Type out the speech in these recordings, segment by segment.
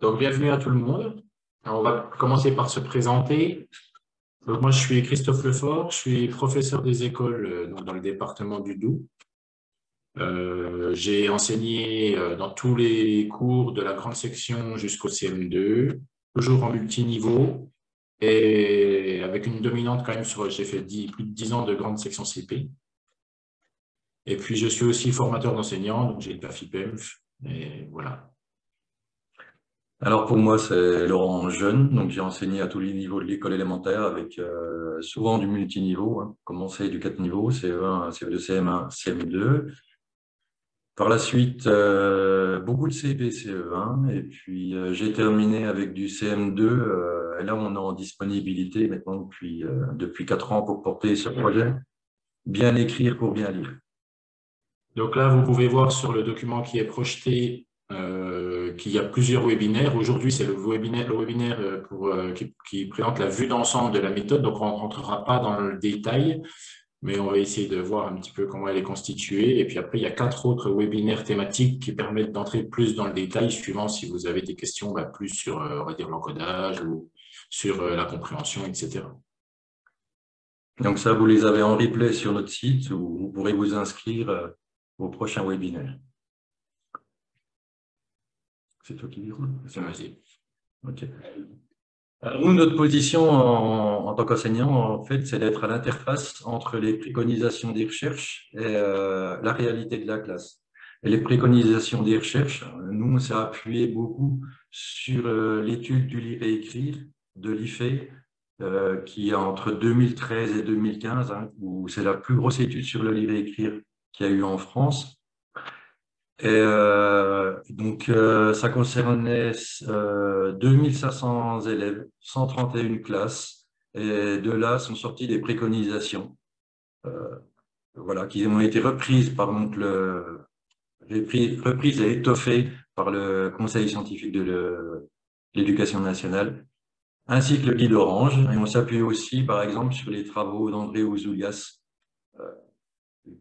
Donc, bienvenue à tout le monde. Alors, on va commencer par se présenter. Donc, moi, je suis Christophe Lefort, je suis professeur des écoles donc dans le département du Doubs. J'ai enseigné dans tous les cours de la grande section jusqu'au CM2, toujours en multiniveau et avec une dominante quand même sur, j'ai fait plus de 10 ans de grande section CP. Et puis, je suis aussi formateur d'enseignants, donc j'ai le PAFIPEMF, et voilà. Alors pour moi, c'est Laurent Jeune, donc j'ai enseigné à tous les niveaux de l'école élémentaire avec souvent du multiniveau, commencé du 4 niveaux, CE1, CE2, CM1, CM2. Par la suite, beaucoup de CP, CE1, et puis j'ai terminé avec du CM2, et là on est en disponibilité maintenant depuis 4 ans pour porter ce projet, bien écrire pour bien lire. Donc là, vous pouvez voir sur le document qui est projeté qu'il y a plusieurs webinaires. Aujourd'hui, c'est le webinaire qui présente la vue d'ensemble de la méthode. Donc, on ne rentrera pas dans le détail, mais on va essayer de voir un petit peu comment elle est constituée. Et puis après, il y a 4 autres webinaires thématiques qui permettent d'entrer plus dans le détail, suivant si vous avez des questions plus sur, on va dire, l'encodage ou sur la compréhension, etc. Donc ça, vous les avez en replay sur notre site où vous pourrez vous inscrire au prochain webinaire. C'est toi qui dis? C'est vas-y. Ok. Alors, nous, notre position en tant qu'enseignant, en fait, c'est d'être à l'interface entre les préconisations des recherches et la réalité de la classe. Et les préconisations des recherches, nous, on s'est appuyé beaucoup sur l'étude du lire et écrire de l'IFE, qui est entre 2013 et 2015, où c'est la plus grosse étude sur le lire et écrire qu'il y a eu en France. Et donc, ça concernait 2500 élèves, 131 classes, et de là sont sorties des préconisations, voilà, qui ont été reprises par reprises et étoffées par le Conseil scientifique de l'éducation nationale, ainsi que le guide Orange. Et on s'appuie aussi, par exemple, sur les travaux d'André Ouzoulias,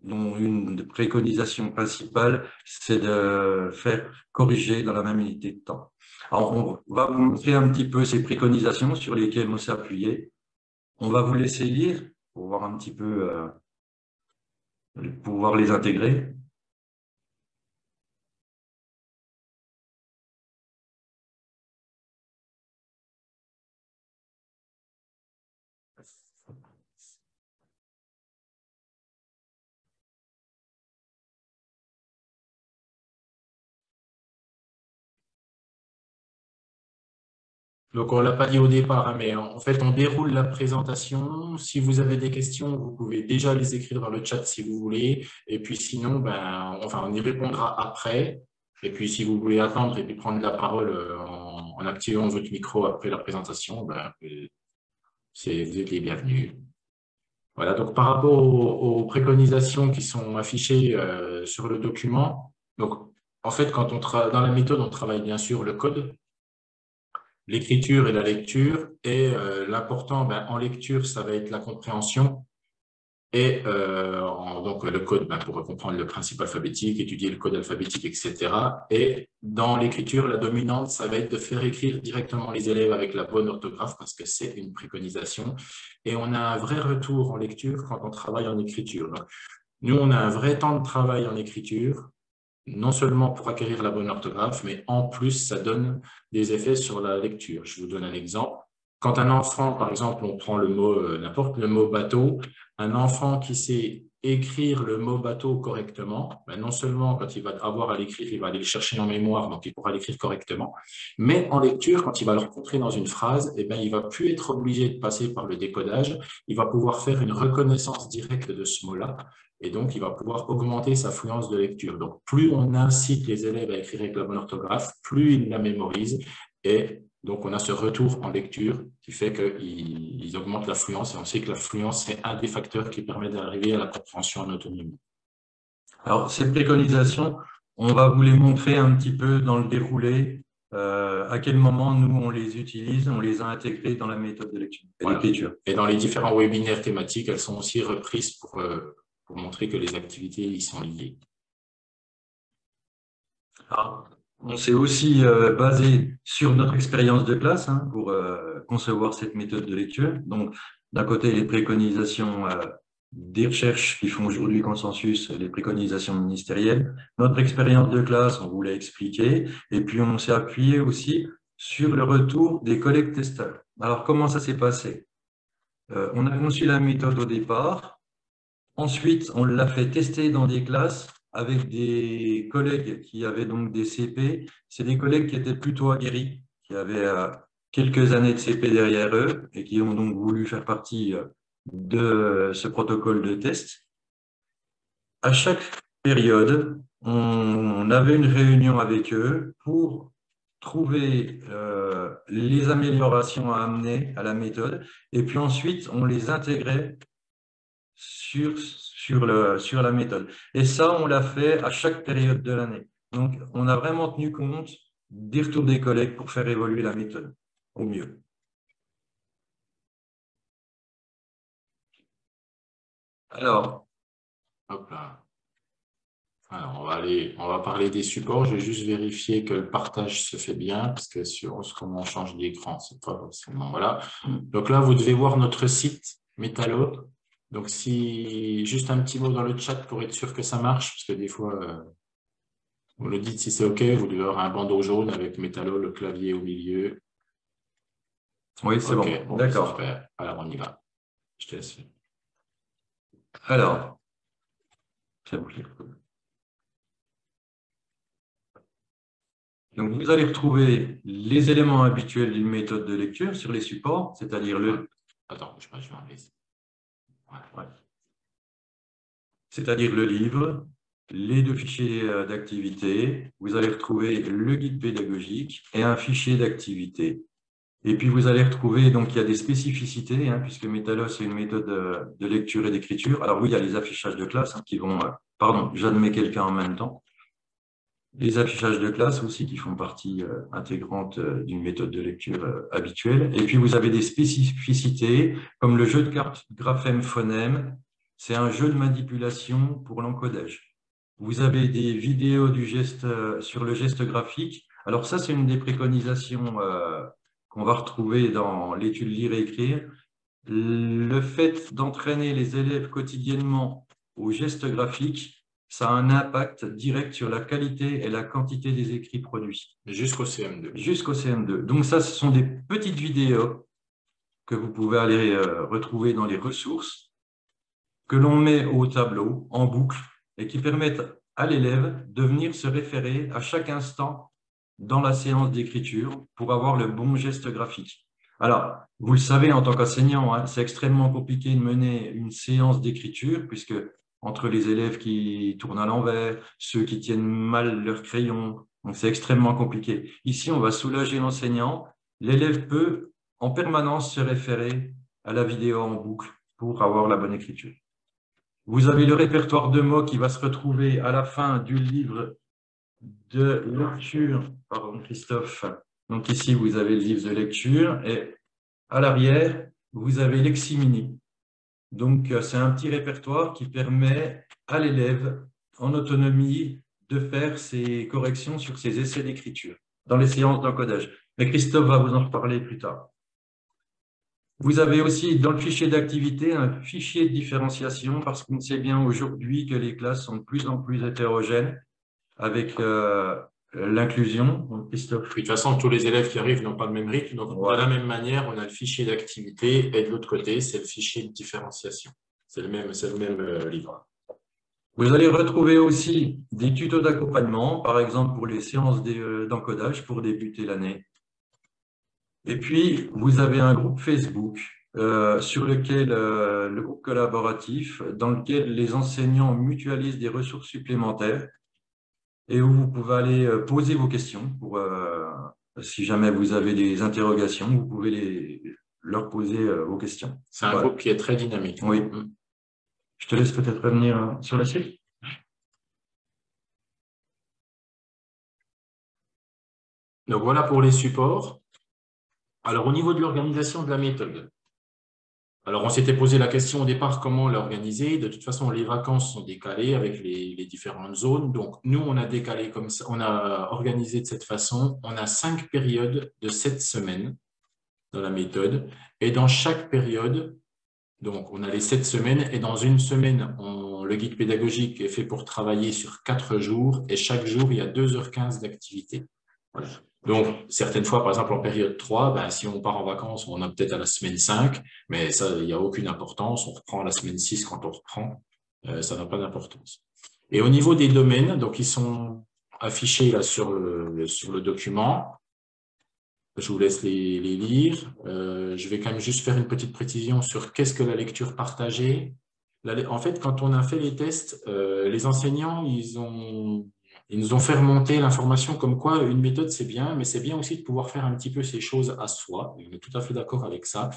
dont une des préconisations principales, c'est de faire corriger dans la même unité de temps. Alors, on va vous montrer un petit peu ces préconisations sur lesquelles on s'est appuyé. On va vous laisser lire pour voir un petit peu, pouvoir les intégrer. Donc, on ne l'a pas dit au départ, mais en fait, on déroule la présentation. Si vous avez des questions, vous pouvez déjà les écrire dans le chat si vous voulez. Et puis sinon, on y répondra après. Et puis, si vous voulez attendre et puis prendre la parole en activant votre micro après la présentation, vous êtes les bienvenus. Voilà, donc par rapport aux préconisations qui sont affichées sur le document, donc en fait, quand dans la méthode, on travaille bien sûr le code, l'écriture et la lecture, et l'important en lecture, ça va être la compréhension, et donc le code pour comprendre le principe alphabétique, étudier le code alphabétique, etc. Et dans l'écriture, la dominante, ça va être de faire écrire directement les élèves avec la bonne orthographe, parce que c'est une préconisation, et on a un vrai retour en lecture quand on travaille en écriture. Donc, nous, on a un vrai temps de travail en écriture, non seulement pour acquérir la bonne orthographe, mais en plus, ça donne des effets sur la lecture. Je vous donne un exemple. Quand un enfant, par exemple, on prend le mot, n'importe le mot bateau, un enfant qui sait écrire le mot bateau correctement, non seulement quand il va avoir à l'écrire, il va aller le chercher en mémoire, donc il pourra l'écrire correctement, mais en lecture, quand il va le rencontrer dans une phrase, il ne va plus être obligé de passer par le décodage, il va pouvoir faire une reconnaissance directe de ce mot-là, et donc, il va pouvoir augmenter sa fluence de lecture. Donc, plus on incite les élèves à écrire avec la bonne orthographe, plus ils la mémorisent. Et donc, on a ce retour en lecture qui fait qu'ils augmentent la fluence. Et on sait que la fluence, c'est un des facteurs qui permet d'arriver à la compréhension en autonomie. Alors, ces préconisations, on va vous les montrer un petit peu dans le déroulé. À quel moment, nous, on les utilise, on les a intégrées dans la méthode de lecture et d'écriture. Et dans les différents webinaires thématiques, elles sont aussi reprises pour montrer que les activités y sont liées. Alors, On s'est aussi basé sur notre expérience de classe hein, pour concevoir cette méthode de lecture. Donc, d'un côté, les préconisations des recherches qui font aujourd'hui consensus, les préconisations ministérielles. Notre expérience de classe, on vous l'a expliqué. Et puis, on s'est appuyé aussi sur le retour des collègues testeurs. Alors, comment ça s'est passé? On a conçu la méthode au départ. Ensuite, on l'a fait tester dans des classes avec des collègues qui avaient donc des CP. C'est des collègues qui étaient plutôt aguerris, qui avaient quelques années de CP derrière eux et qui ont donc voulu faire partie de ce protocole de test. À chaque période, on avait une réunion avec eux pour trouver les améliorations à amener à la méthode et puis ensuite, on les intégrait sur la méthode. Et ça, on l'a fait à chaque période de l'année. Donc, on a vraiment tenu compte des retours des collègues pour faire évoluer la méthode au mieux. Alors, Hop là. Alors, on va parler des supports. Je vais juste vérifier que le partage se fait bien, parce que sur comment on change d'écran, c'est pas forcément. Voilà. Donc là, vous devez voir notre site Métallo. Donc, si juste un petit mot dans le chat pour être sûr que ça marche, parce que des fois, vous nous dites si c'est OK, vous devez avoir un bandeau jaune avec Métallo, le clavier au milieu. oui, c'est OK, bon. D'accord. super. Alors, on y va. Je te laisse. Alors, c'est bon. Donc, vous allez retrouver les éléments habituels d'une méthode de lecture sur les supports, c'est-à-dire le... Attends, je vais enlever ça. Ouais. C'est-à-dire le livre, les deux fichiers d'activité. Vous allez retrouver le guide pédagogique et un fichier d'activité. Et puis, vous allez retrouver, donc, il y a des spécificités, hein, puisque Métalos, c'est une méthode de lecture et d'écriture. Alors oui, il y a les affichages de classe qui vont... pardon, j'admets quelqu'un en même temps. Les affichages de classe aussi qui font partie intégrante d'une méthode de lecture habituelle. Et puis, vous avez des spécificités comme le jeu de cartes graphème-phonème. C'est un jeu de manipulation pour l'encodage. Vous avez des vidéos du geste, sur le geste graphique. Alors ça, c'est une des préconisations qu'on va retrouver dans l'étude lire et écrire. Le fait d'entraîner les élèves quotidiennement au geste graphique, ça a un impact direct sur la qualité et la quantité des écrits produits. Jusqu'au CM2. Jusqu'au CM2. Donc ça, ce sont des petites vidéos que vous pouvez aller retrouver dans les ressources, que l'on met au tableau en boucle et qui permettent à l'élève de venir se référer à chaque instant dans la séance d'écriture pour avoir le bon geste graphique. Alors, vous le savez, en tant qu'enseignant, hein, c'est extrêmement compliqué de mener une séance d'écriture puisque entre les élèves qui tournent à l'envers, ceux qui tiennent mal leur crayon, donc c'est extrêmement compliqué. Ici, on va soulager l'enseignant. L'élève peut en permanence se référer à la vidéo en boucle pour avoir la bonne écriture. Vous avez le répertoire de mots qui va se retrouver à la fin du livre de lecture. Pardon, Christophe. Donc ici, vous avez le livre de lecture et à l'arrière, vous avez Leximini. Donc, c'est un petit répertoire qui permet à l'élève, en autonomie, de faire ses corrections sur ses essais d'écriture dans les séances d'encodage. Mais Christophe va vous en reparler plus tard. Vous avez aussi dans le fichier d'activité un fichier de différenciation parce qu'on sait bien aujourd'hui que les classes sont de plus en plus hétérogènes avec l'inclusion. Christophe. De toute façon, tous les élèves qui arrivent n'ont pas le même rythme. Donc, de la même manière, on a le fichier d'activité et de l'autre côté, c'est le fichier de différenciation. C'est le même livre. Vous allez retrouver aussi des tutos d'accompagnement, par exemple pour les séances d'encodage pour débuter l'année. Et puis, vous avez un groupe Facebook sur lequel, le groupe collaboratif, dans lequel les enseignants mutualisent des ressources supplémentaires et où vous pouvez aller poser vos questions. Si jamais vous avez des interrogations, vous pouvez leur poser vos questions. C'est un groupe qui est très dynamique. Oui. Je te laisse peut-être revenir sur la suite. Donc, voilà pour les supports. Alors, au niveau de l'organisation de la méthode, Alors, on s'était posé la question au départ, comment l'organiser. De toute façon, les vacances sont décalées avec les différentes zones. Donc, nous, on a décalé comme ça, on a organisé de cette façon. On a 5 périodes de 7 semaines dans la méthode. Et dans chaque période, donc, on a les 7 semaines. Et dans une semaine, le guide pédagogique est fait pour travailler sur 4 jours. Et chaque jour, il y a 2h15 d'activité. Voilà. Donc, certaines fois, par exemple, en période 3, ben, si on part en vacances, on a peut-être à la semaine 5, mais ça, il n'y a aucune importance. On reprend à la semaine 6 quand on reprend. Ça n'a pas d'importance. Et au niveau des domaines, donc ils sont affichés là sur le document. Je vous laisse les lire. Je vais quand même juste faire une petite précision sur qu'est-ce que la lecture partagée. En fait, quand on a fait les tests, les enseignants, ils nous ont fait remonter l'information comme quoi une méthode, c'est bien, mais c'est bien aussi de pouvoir faire un petit peu ces choses à soi. On est tout à fait d'accord avec ça.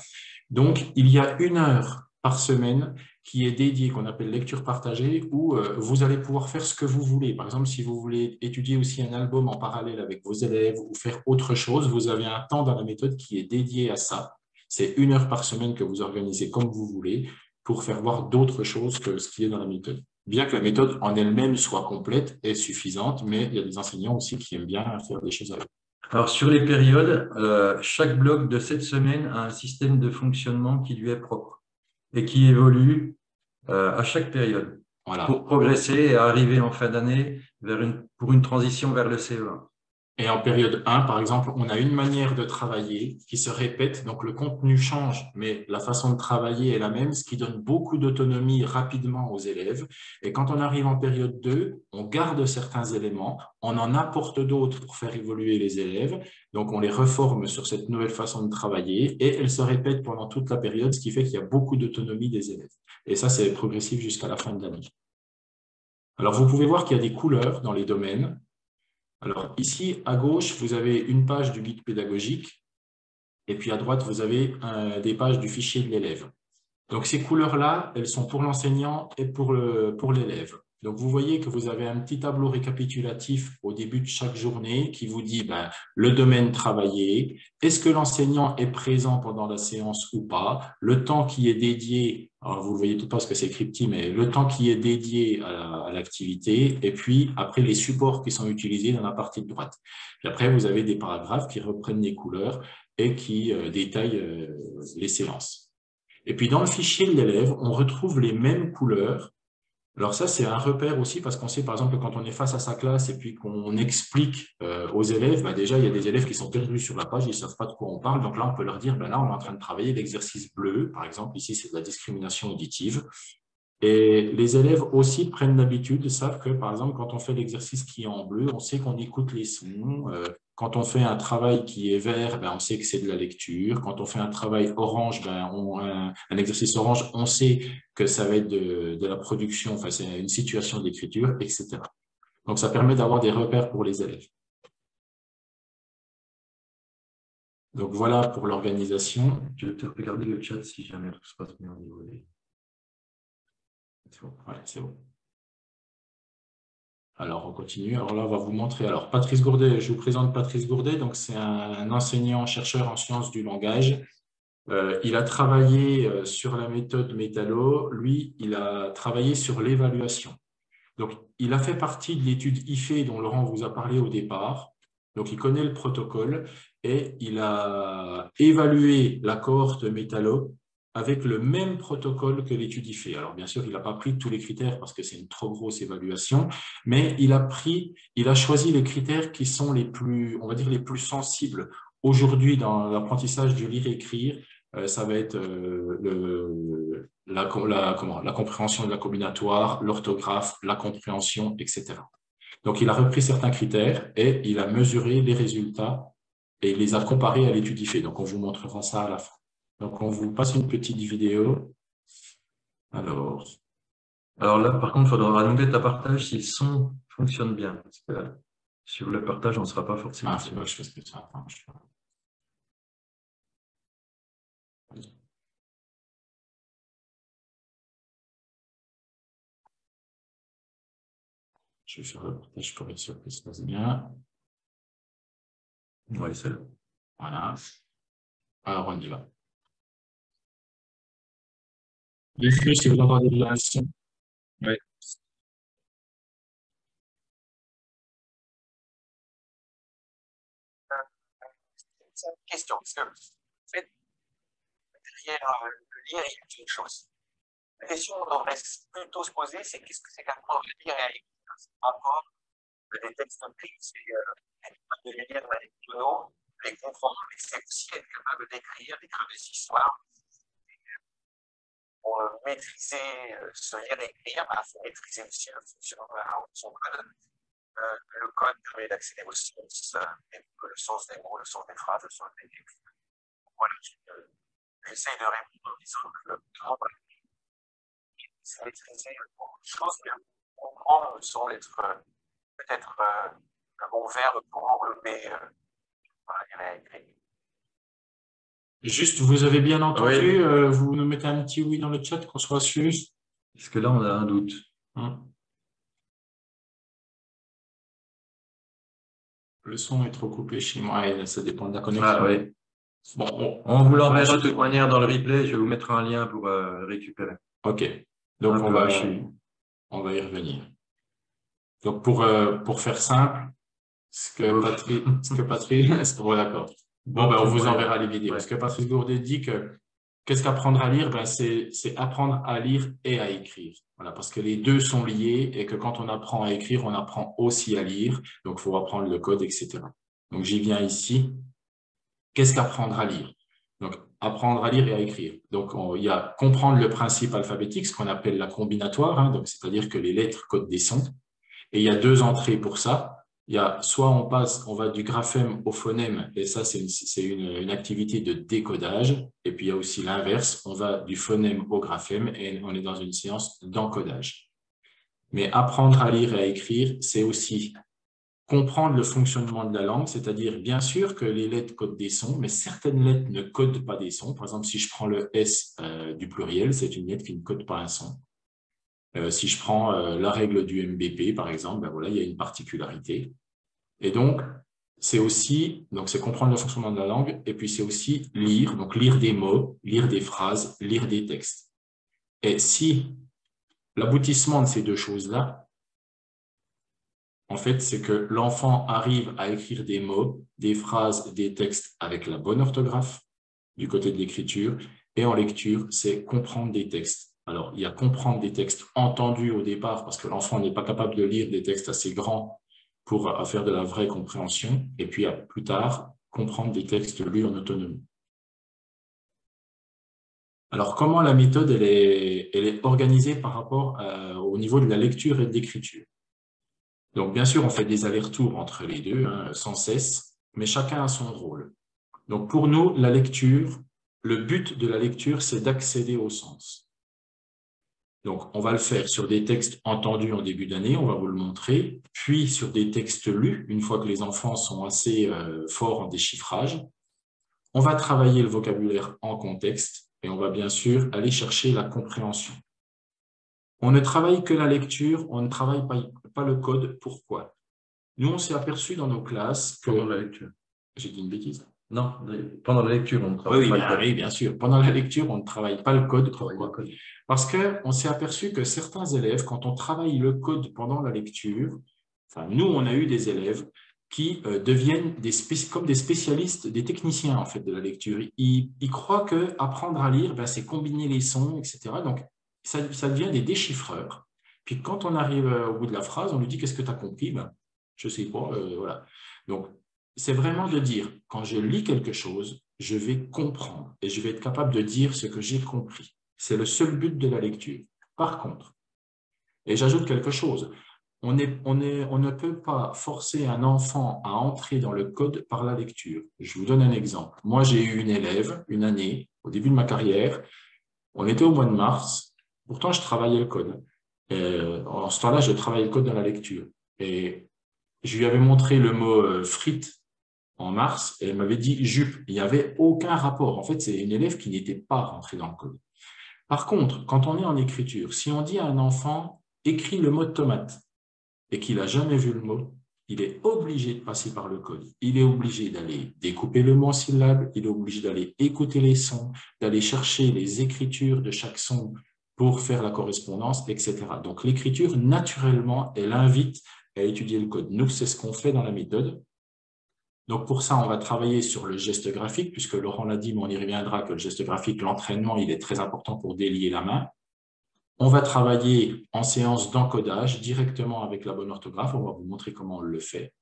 Donc, il y a 1 heure par semaine qui est dédiée, qu'on appelle lecture partagée, où vous allez pouvoir faire ce que vous voulez. Par exemple, si vous voulez étudier aussi un album en parallèle avec vos élèves ou faire autre chose, vous avez un temps dans la méthode qui est dédié à ça. C'est 1 heure par semaine que vous organisez comme vous voulez pour faire voir d'autres choses que ce qui est dans la méthode. Bien que la méthode en elle-même soit complète et suffisante, mais il y a des enseignants aussi qui aiment bien faire des choses avec. Alors, sur les périodes, chaque bloc de cette semaine a un système de fonctionnement qui lui est propre et qui évolue à chaque période Voilà. pour progresser et arriver en fin d'année pour une transition vers le CE1. Et en période 1, par exemple, on a une manière de travailler qui se répète, donc le contenu change, mais la façon de travailler est la même, ce qui donne beaucoup d'autonomie rapidement aux élèves. Et quand on arrive en période 2, on garde certains éléments, on en apporte d'autres pour faire évoluer les élèves, donc on les reforme sur cette nouvelle façon de travailler, et elle se répète pendant toute la période, ce qui fait qu'il y a beaucoup d'autonomie des élèves. Et ça, c'est progressif jusqu'à la fin de l'année. Alors, vous pouvez voir qu'il y a des couleurs dans les domaines. Alors ici, à gauche, vous avez une page du guide pédagogique et puis à droite, vous avez des pages du fichier de l'élève. Donc ces couleurs-là, elles sont pour l'enseignant et pour l'élève. Donc vous voyez que vous avez un petit tableau récapitulatif au début de chaque journée qui vous dit le domaine travaillé, est-ce que l'enseignant est présent pendant la séance ou pas, le temps qui est dédié, alors vous ne voyez tout pas parce que c'est crypté, mais le temps qui est dédié à l'activité, et puis après les supports qui sont utilisés dans la partie de droite. Puis après, vous avez des paragraphes qui reprennent les couleurs et qui détaillent les séances. Et puis, dans le fichier de l'élève, on retrouve les mêmes couleurs. Alors ça, c'est un repère aussi parce qu'on sait, par exemple, que quand on est face à sa classe et puis qu'on explique aux élèves, déjà, il y a des élèves qui sont perdus sur la page, ils ne savent pas de quoi on parle. Donc là, on peut leur dire, là, on est en train de travailler l'exercice bleu, par exemple. Ici, c'est de la discrimination auditive. Et les élèves aussi prennent l'habitude, savent que, par exemple, quand on fait l'exercice qui est en bleu, on sait qu'on écoute les sons. Quand on fait un travail qui est vert, on sait que c'est de la lecture. Quand on fait un travail orange, un exercice orange, on sait que ça va être de la production, enfin, c'est une situation d'écriture, etc. Donc, ça permet d'avoir des repères pour les élèves. Donc, voilà pour l'organisation. Je vais te regarder le chat si jamais tout se passe bien au niveau des... C'est bon. Ouais, c'est bon. Alors, on continue. Alors là, on va vous montrer. Alors, Patrice Gourdet, je vous présente Patrice Gourdet. Donc, c'est un enseignant-chercheur en sciences du langage. Il a travaillé sur la méthode Métallo. Lui, il a travaillé sur l'évaluation. Donc, il a fait partie de l'étude IFE dont Laurent vous a parlé au départ. Donc, il connaît le protocole et il a évalué la cohorte Métallo avec le même protocole que l'étude IFE. Alors, bien sûr, il n'a pas pris tous les critères parce que c'est une trop grosse évaluation, mais il a choisi les critères qui sont les plus, on va dire, les plus sensibles. Aujourd'hui, dans l'apprentissage du lire-écrire, ça va être la compréhension de la combinatoire, l'orthographe, la compréhension, etc. Donc, il a repris certains critères et il a mesuré les résultats et il les a comparés à l'étude IFE. Donc, on vous montrera ça à la fin. Donc, on vous passe une petite vidéo. Alors là, par contre, il faudra annuler ta partage si le son fonctionne bien. Parce que sur le partage, on ne sera pas forcément. c'est moche parce que ça. Attends, je vais faire le partage pour être sûr que ça se passe bien. Oui, c'est là. Voilà. Alors, on y va. Les flux, si vous entendez de la son. Oui. C'est une question, parce que, en fait, derrière le lire, il y a une chose. La question qu'on devrait plutôt se poser, c'est qu'est-ce que c'est qu'apprendre à lire et à écrire? C'est par rapport à des textes écrits, c'est être capable de les lire avec tonneau, les comprendre, mais c'est aussi être capable d'écrire des histoires. Pour maîtriser ce lire et écrire, il faut maîtriser aussi le fonctionnement de son code. Le code permet d'accéder au sens, le sens des mots, le sens des phrases, le sens des textes. Voilà, j'essaie de répondre en disant que le grand c'est maîtriser beaucoup de choses, mais comprendre sans être peut-être un bon verbe pour englober lire et écrire. Juste, vous avez bien entendu, Oui. vous nous mettez un petit oui dans le chat, qu'on soit sûr. Parce que là, on a un doute. Le son est trop coupé chez moi et ça dépend de la connexion. Ah oui. Bon, on vous l'enverra de toute manière dans le replay. Je vais vous mettre un lien pour récupérer. Ok. Donc, on va y revenir. Donc, pour faire simple, ce que Patrice, bon, d'accord. Bon, ben, on vous enverra les vidéos. Ce que Patrice Gourdet dit que qu'est-ce qu'apprendre à lire? Ben, c'est apprendre à lire et à écrire. Voilà, parce que les deux sont liés et que quand on apprend à écrire, on apprend aussi à lire. Donc, il faut apprendre le code, etc. Donc, j'y viens ici. Qu'est-ce qu'apprendre à lire? Donc, apprendre à lire et à écrire. Donc, il y a comprendre le principe alphabétique, ce qu'on appelle la combinatoire, hein, donc c'est-à-dire que les lettres codent des sons. Et il y a deux entrées pour ça. Il y a soit on va du graphème au phonème, et ça, c'est une activité de décodage. Et puis, il y a aussi l'inverse, on va du phonème au graphème, et on est dans une séance d'encodage. Mais apprendre à lire et à écrire, c'est aussi comprendre le fonctionnement de la langue, c'est-à-dire bien sûr que les lettres codent des sons, mais certaines lettres ne codent pas des sons. Par exemple, si je prends le S du pluriel, c'est une lettre qui ne code pas un son. Si je prends la règle du MBP, par exemple, ben voilà, il y a une particularité. Et donc, c'est aussi, donc c'est comprendre le fonctionnement de la langue, et puis c'est aussi lire, donc lire des mots, lire des phrases, lire des textes. Et si l'aboutissement de ces deux choses-là, en fait, c'est que l'enfant arrive à écrire des mots, des phrases, des textes avec la bonne orthographe du côté de l'écriture, et en lecture, c'est comprendre des textes. Alors, il y a comprendre des textes entendus au départ, parce que l'enfant n'est pas capable de lire des textes assez grands pour faire de la vraie compréhension, et puis plus tard, comprendre des textes lus en autonomie. Alors, comment la méthode elle est organisée par rapport au niveau de la lecture et de l'écriture? Donc, bien sûr, on fait des allers-retours entre les deux, hein, sans cesse, mais chacun a son rôle. Donc, pour nous, la lecture, le but de la lecture, c'est d'accéder au sens. Donc, on va le faire sur des textes entendus en début d'année, on va vous le montrer, puis sur des textes lus, une fois que les enfants sont assez forts en déchiffrage. On va travailler le vocabulaire en contexte et on va bien sûr aller chercher la compréhension. On ne travaille que la lecture, on ne travaille pas le code. Pourquoi? Nous, on s'est aperçu dans nos classes que… Pendant la lecture. J'ai dit une bêtise? Non, pendant la lecture, on ne travaille pas le code. Oui, bien sûr. Pendant la lecture, on ne travaille pas le code. Pourquoi? Parce qu'on s'est aperçu que certains élèves, quand on travaille le code pendant la lecture, enfin, nous, on a eu des élèves qui deviennent comme des spécialistes, des techniciens en fait de la lecture. Ils croient qu'apprendre à lire, ben, c'est combiner les sons, etc. Donc, ça devient des déchiffreurs. Puis quand on arrive au bout de la phrase, on lui dit « Qu'est-ce que tu as compris ?» Ben, je ne sais pas, voilà. Donc, c'est vraiment de dire, quand je lis quelque chose, je vais comprendre et je vais être capable de dire ce que j'ai compris. C'est le seul but de la lecture. Par contre, et j'ajoute quelque chose, on ne peut pas forcer un enfant à entrer dans le code par la lecture. Je vous donne un exemple. Moi, j'ai eu une élève, une année, au début de ma carrière, on était au mois de mars, pourtant je travaillais le code. En ce temps-là, je travaillais le code dans la lecture. Et je lui avais montré le mot frites en mars, et elle m'avait dit jupe. Il n'y avait aucun rapport. En fait, c'est une élève qui n'était pas rentrée dans le code. Par contre, quand on est en écriture, si on dit à un enfant « écris le mot tomate » et qu'il n'a jamais vu le mot, il est obligé de passer par le code. Il est obligé d'aller découper le mot en syllabes, il est obligé d'aller écouter les sons, d'aller chercher les écritures de chaque son pour faire la correspondance, etc. Donc, l'écriture, naturellement, elle invite à étudier le code. Nous, c'est ce qu'on fait dans la méthode. Donc, pour ça, on va travailler sur le geste graphique, puisque Laurent l'a dit, mais on y reviendra, que le geste graphique, l'entraînement, il est très important pour délier la main. On va travailler en séance d'encodage directement avec la bonne orthographe. On va vous montrer comment on le fait.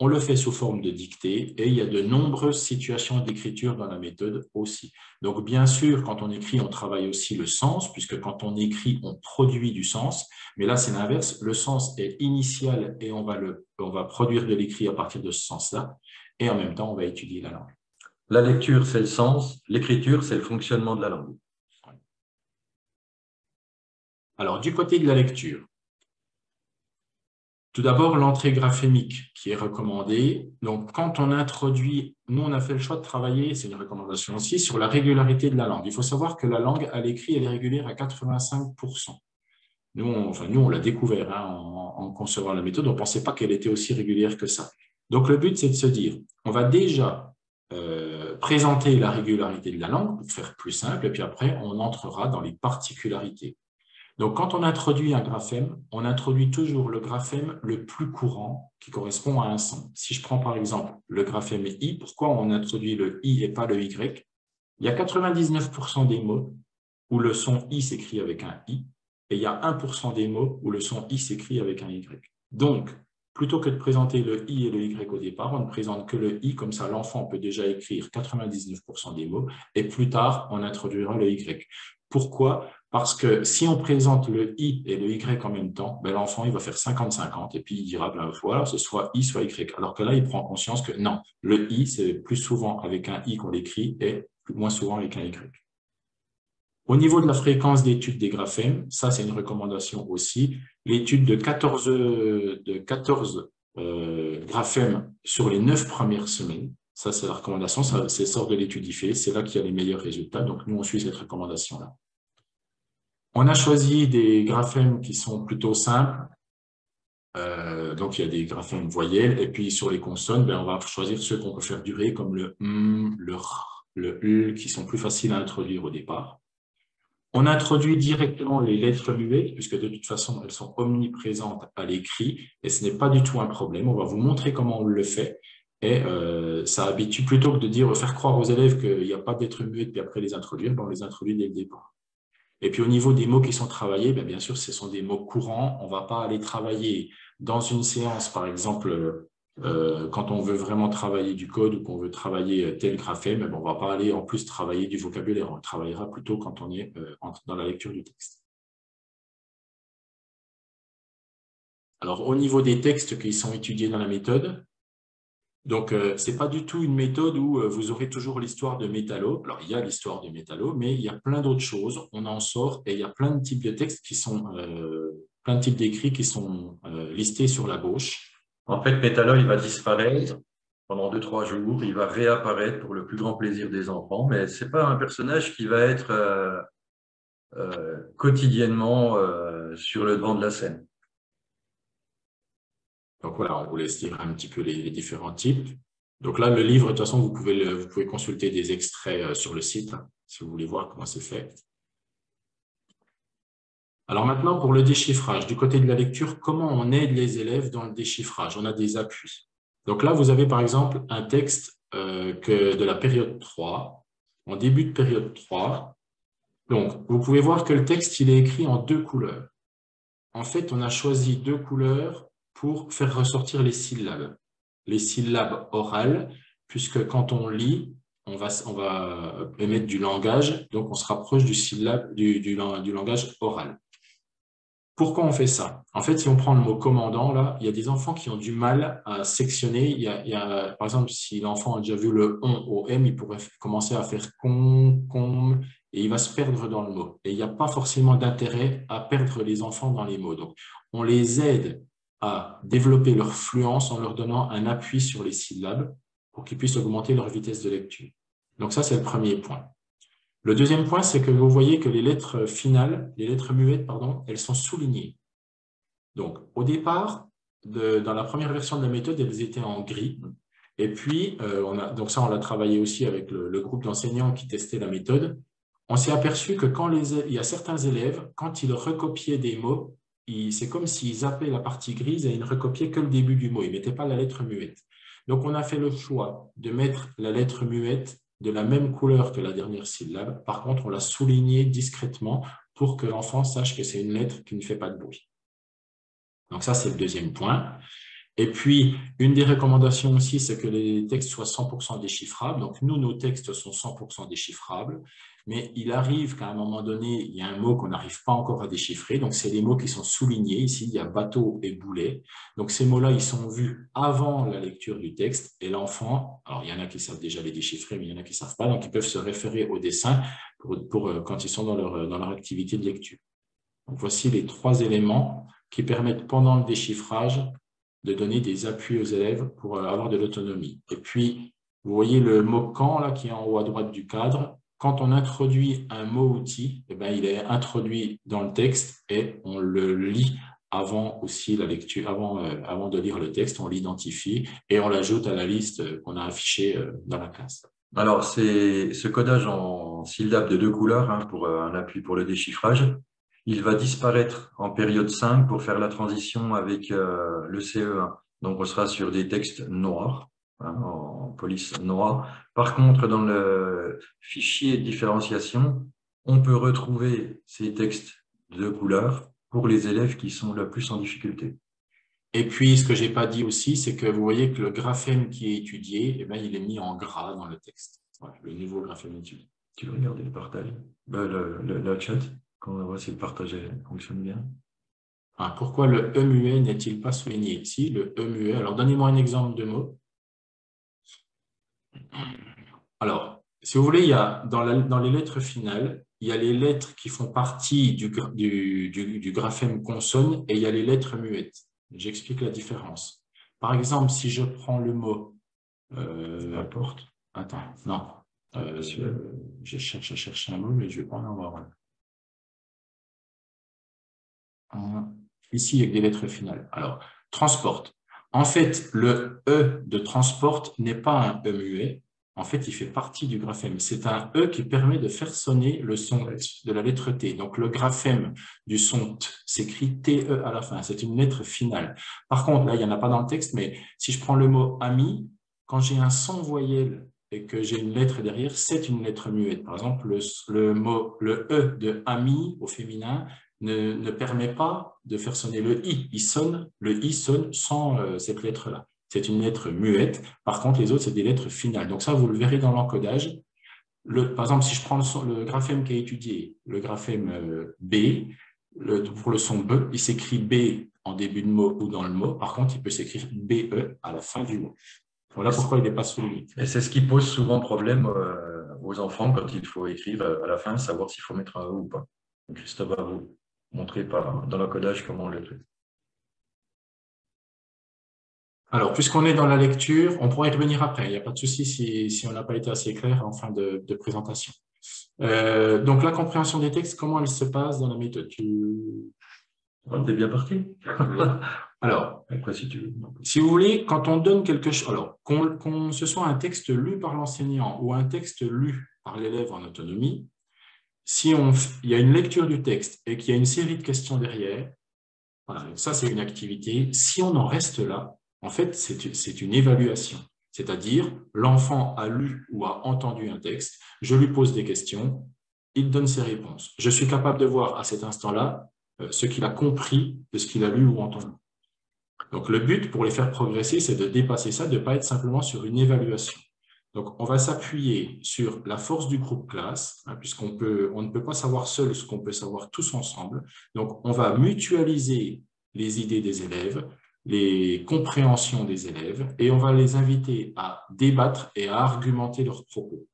On le fait sous forme de dictée et il y a de nombreuses situations d'écriture dans la méthode aussi. Donc, bien sûr, quand on écrit, on travaille aussi le sens, puisque quand on écrit, on produit du sens. Mais là, c'est l'inverse. Le sens est initial et on va produire de l'écrit à partir de ce sens-là. Et en même temps, on va étudier la langue. La lecture, c'est le sens. L'écriture, c'est le fonctionnement de la langue. Alors, du côté de la lecture, tout d'abord, l'entrée graphémique qui est recommandée. Donc, quand on introduit, nous, on a fait le choix de travailler, c'est une recommandation aussi, sur la régularité de la langue. Il faut savoir que la langue, à l'écrit, elle est régulière à 85%. Nous, on l'a découvert en concevant la méthode, on ne pensait pas qu'elle était aussi régulière que ça. Donc, le but, c'est de se dire, on va déjà présenter la régularité de la langue pour faire plus simple, et puis après, on entrera dans les particularités. Donc, quand on introduit un graphème, on introduit toujours le graphème le plus courant qui correspond à un son. Si je prends par exemple le graphème I, pourquoi on introduit le I et pas le Y? Il y a 99% des mots où le son I s'écrit avec un I et il y a 1% des mots où le son I s'écrit avec un Y. Donc, plutôt que de présenter le I et le Y au départ, on ne présente que le I, comme ça l'enfant peut déjà écrire 99% des mots et plus tard, on introduira le Y. Pourquoi? Parce que si on présente le I et le Y en même temps, ben l'enfant il va faire 50-50 et puis il dira ben voilà, ce soit I, soit Y. Alors que là, il prend conscience que non, le I, c'est plus souvent avec un I qu'on l'écrit et moins souvent avec un Y. Au niveau de la fréquence d'étude des graphèmes, ça c'est une recommandation aussi, l'étude de 14 graphèmes sur les 9 premières semaines, ça c'est la recommandation, c'est sort de l'étude IFE, c'est là qu'il y a les meilleurs résultats, donc nous on suit cette recommandation-là. On a choisi des graphèmes qui sont plutôt simples. Donc, il y a des graphèmes voyelles. Et puis, sur les consonnes, ben, on va choisir ceux qu'on peut faire durer, comme le M, le R, le U, qui sont plus faciles à introduire au départ. On introduit directement les lettres muettes, puisque de toute façon, elles sont omniprésentes à l'écrit. Et ce n'est pas du tout un problème. On va vous montrer comment on le fait. Et ça habitue, plutôt que de dire, faire croire aux élèves qu'il n'y a pas de lettres muettes, puis après les introduire, ben, on les introduit dès le départ. Et puis, au niveau des mots qui sont travaillés, bien sûr, ce sont des mots courants. On ne va pas aller travailler dans une séance, par exemple, quand on veut vraiment travailler du code ou qu'on veut travailler tel graphème, on ne va pas aller en plus travailler du vocabulaire. On travaillera plutôt quand on est dans la lecture du texte. Alors, au niveau des textes qui sont étudiés dans la méthode, donc, ce n'est pas du tout une méthode où vous aurez toujours l'histoire de Métallo. Alors, il y a l'histoire de Métallo, mais il y a plein d'autres choses. On en sort et il y a plein de types de textes qui sont, plein de types d'écrits qui sont listés sur la gauche. En fait, Métallo, il va disparaître pendant 2-3 jours. Il va réapparaître pour le plus grand plaisir des enfants, mais ce n'est pas un personnage qui va être quotidiennement sur le devant de la scène. Donc voilà, on vous laisse lire un petit peu les différents types. Donc là, le livre, de toute façon, vous pouvez consulter des extraits sur le site, si vous voulez voir comment c'est fait. Alors maintenant, pour le déchiffrage, du côté de la lecture, comment on aide les élèves dans le déchiffrage? On a des appuis. Donc là, vous avez par exemple un texte de la période 3, en début de période 3. Donc, vous pouvez voir que le texte, il est écrit en 2 couleurs. En fait, on a choisi 2 couleurs pour faire ressortir les syllabes orales, puisque quand on lit, on va émettre du langage, donc on se rapproche du langage oral. Pourquoi on fait ça? En fait, si on prend le mot commandant, là, il y a des enfants qui ont du mal à sectionner. Par exemple, si l'enfant a déjà vu le on au m, il pourrait commencer à faire com, et il va se perdre dans le mot. Et il n'y a pas forcément d'intérêt à perdre les enfants dans les mots. Donc, on les aide à développer leur fluence en leur donnant un appui sur les syllabes pour qu'ils puissent augmenter leur vitesse de lecture. Donc ça, c'est le premier point. Le deuxième point, c'est que vous voyez que les lettres finales, les lettres muettes, pardon, elles sont soulignées. Donc, au départ, dans la première version de la méthode, elles étaient en gris. Et puis, donc ça, on l'a travaillé aussi avec le groupe d'enseignants qui testait la méthode. on s'est aperçu que il y a certains élèves, quand ils recopiaient des mots, c'est comme s'ils zappaient la partie grise et ils ne recopiaient que le début du mot. Ils ne mettaient pas la lettre muette. Donc, on a fait le choix de mettre la lettre muette de la même couleur que la dernière syllabe. Par contre, on l'a soulignée discrètement pour que l'enfant sache que c'est une lettre qui ne fait pas de bruit. Donc, ça, c'est le deuxième point. Et puis, une des recommandations aussi, c'est que les textes soient 100% déchiffrables. Donc, nous, nos textes sont 100% déchiffrables, mais il arrive qu'à un moment donné, il y a un mot qu'on n'arrive pas encore à déchiffrer. Donc, c'est les mots qui sont soulignés. Ici, il y a bateau et boulet. Donc, ces mots-là, ils sont vus avant la lecture du texte. Et l'enfant, alors il y en a qui savent déjà les déchiffrer, mais il y en a qui ne savent pas. Donc, ils peuvent se référer au dessin quand ils sont dans leur activité de lecture. Donc, voici les 3 éléments qui permettent, pendant le déchiffrage, de donner des appuis aux élèves pour avoir de l'autonomie. Et puis, vous voyez le mot « quand » là, qui est en haut à droite du cadre. Quand on introduit un mot-outil, eh bien, il est introduit dans le texte et on le lit avant aussi la lecture, avant de lire le texte, on l'identifie et on l'ajoute à la liste qu'on a affichée dans la classe. Alors, c'est ce codage en syllabes de 2 couleurs hein, pour un appui pour le déchiffrage. Il va disparaître en période 5 pour faire la transition avec le CE1. Donc, on sera sur des textes noirs, hein, en police noire. Par contre, dans le fichier de différenciation, on peut retrouver ces textes de couleurs pour les élèves qui sont le plus en difficulté. Et puis, ce que je n'ai pas dit aussi, c'est que vous voyez que le graphème qui est étudié, eh bien, il est mis en gras dans le texte. Voilà, le nouveau graphème étudié. Tu veux regarder le partage, le chat, quand on voit si le partage fonctionne bien. Pourquoi le E muet n'est-il pas souligné ici? Le E muet, alors donnez-moi un exemple de mot. Alors, si vous voulez, il y a, dans les lettres finales, il y a les lettres qui font partie du graphème consonne et il y a les lettres muettes. J'explique la différence. Par exemple, si je prends le mot Importe. Attends, non. Je cherche à chercher un mot, mais je ne vais pas en avoir un. Ici, avec des lettres finales. Alors, transporte. En fait, le E de transporte n'est pas un E muet. En fait, il fait partie du graphème. C'est un E qui permet de faire sonner le son de la lettre T. Donc, le graphème du son T s'écrit TE à la fin. C'est une lettre finale. Par contre, là, il n'y en a pas dans le texte, mais si je prends le mot ami, quand j'ai un son voyelle et que j'ai une lettre derrière, c'est une lettre muette. Par exemple, le E de ami au féminin ne permet pas de faire sonner le I. Le I sonne sans cette lettre-là. C'est une lettre muette. Par contre, les autres, c'est des lettres finales. Donc ça, vous le verrez dans l'encodage. Par exemple, si je prends le graphème qui est étudié, le graphème B, pour le son B, il s'écrit B en début de mot ou dans le mot. Par contre, il peut s'écrire BE à la fin du mot. Voilà pourquoi il n'est pas souligné. Et c'est ce qui pose souvent problème aux enfants quand il faut écrire à la fin, savoir s'il faut mettre un E ou pas. Donc, Christophe va vous montrer dans l'encodage comment on le fait. Alors, puisqu'on est dans la lecture, on pourra y revenir après. Il n'y a pas de souci si on n'a pas été assez clair en fin de présentation. Donc, la compréhension des textes, comment elle se passe dans la méthode? T'es bien parti. Alors, après, si vous voulez, quand on donne quelque chose, alors qu'on ce soit un texte lu par l'enseignant ou un texte lu par l'élève en autonomie, il y a une lecture du texte et qu'il y a une série de questions derrière, voilà, ça c'est une activité. Si on en reste là, en fait, c'est une évaluation. C'est-à-dire, l'enfant a lu ou a entendu un texte, je lui pose des questions, il donne ses réponses. Je suis capable de voir à cet instant-là ce qu'il a compris de ce qu'il a lu ou entendu. Donc, le but pour les faire progresser, c'est de dépasser ça, de ne pas être simplement sur une évaluation. Donc, on va s'appuyer sur la force du groupe classe, hein, puisqu'on ne peut pas savoir seul ce qu'on peut savoir tous ensemble. Donc, on va mutualiser les idées des élèves, les compréhensions des élèves, et on va les inviter à débattre et à argumenter leurs propos.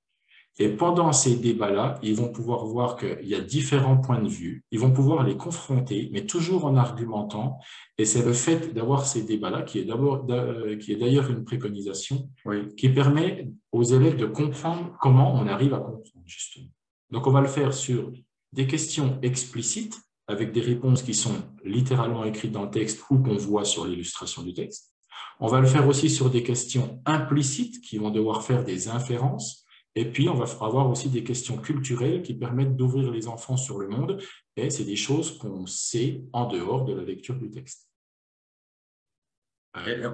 Et pendant ces débats-là, ils vont pouvoir voir qu'il y a différents points de vue, ils vont pouvoir les confronter, mais toujours en argumentant. Et c'est le fait d'avoir ces débats-là qui est d'ailleurs une préconisation, oui, qui permet aux élèves de comprendre comment on arrive à comprendre, justement. Donc, on va le faire sur des questions explicites, avec des réponses qui sont littéralement écrites dans le texte ou qu'on voit sur l'illustration du texte. On va le faire aussi sur des questions implicites qui vont devoir faire des inférences. Et puis, on va avoir aussi des questions culturelles qui permettent d'ouvrir les enfants sur le monde. Et c'est des choses qu'on sait en dehors de la lecture du texte.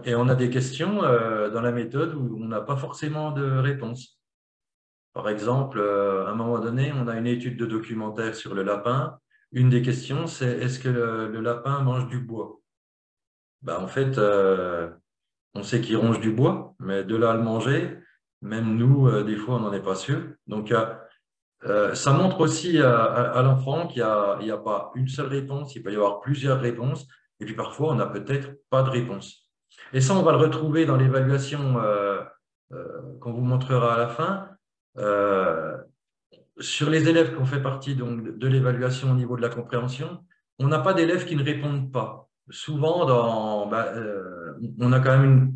Et on a des questions dans la méthode où on n'a pas forcément de réponse. Par exemple, à un moment donné, on a une étude de documentaire sur le lapin. Une des questions, c'est est-ce que le lapin mange du bois? Ben, en fait, on sait qu'il ronge du bois, mais de là à le manger, même nous, des fois, on n'en est pas sûr. Donc, ça montre aussi à l'enfant qu'il n'y a pas une seule réponse, il peut y avoir plusieurs réponses, et puis parfois, on n'a peut-être pas de réponse. Et ça, on va le retrouver dans l'évaluation qu'on vous montrera à la fin. Sur les élèves qui ont fait partie donc, de l'évaluation au niveau de la compréhension, on n'a pas d'élèves qui ne répondent pas. Souvent, on a quand même une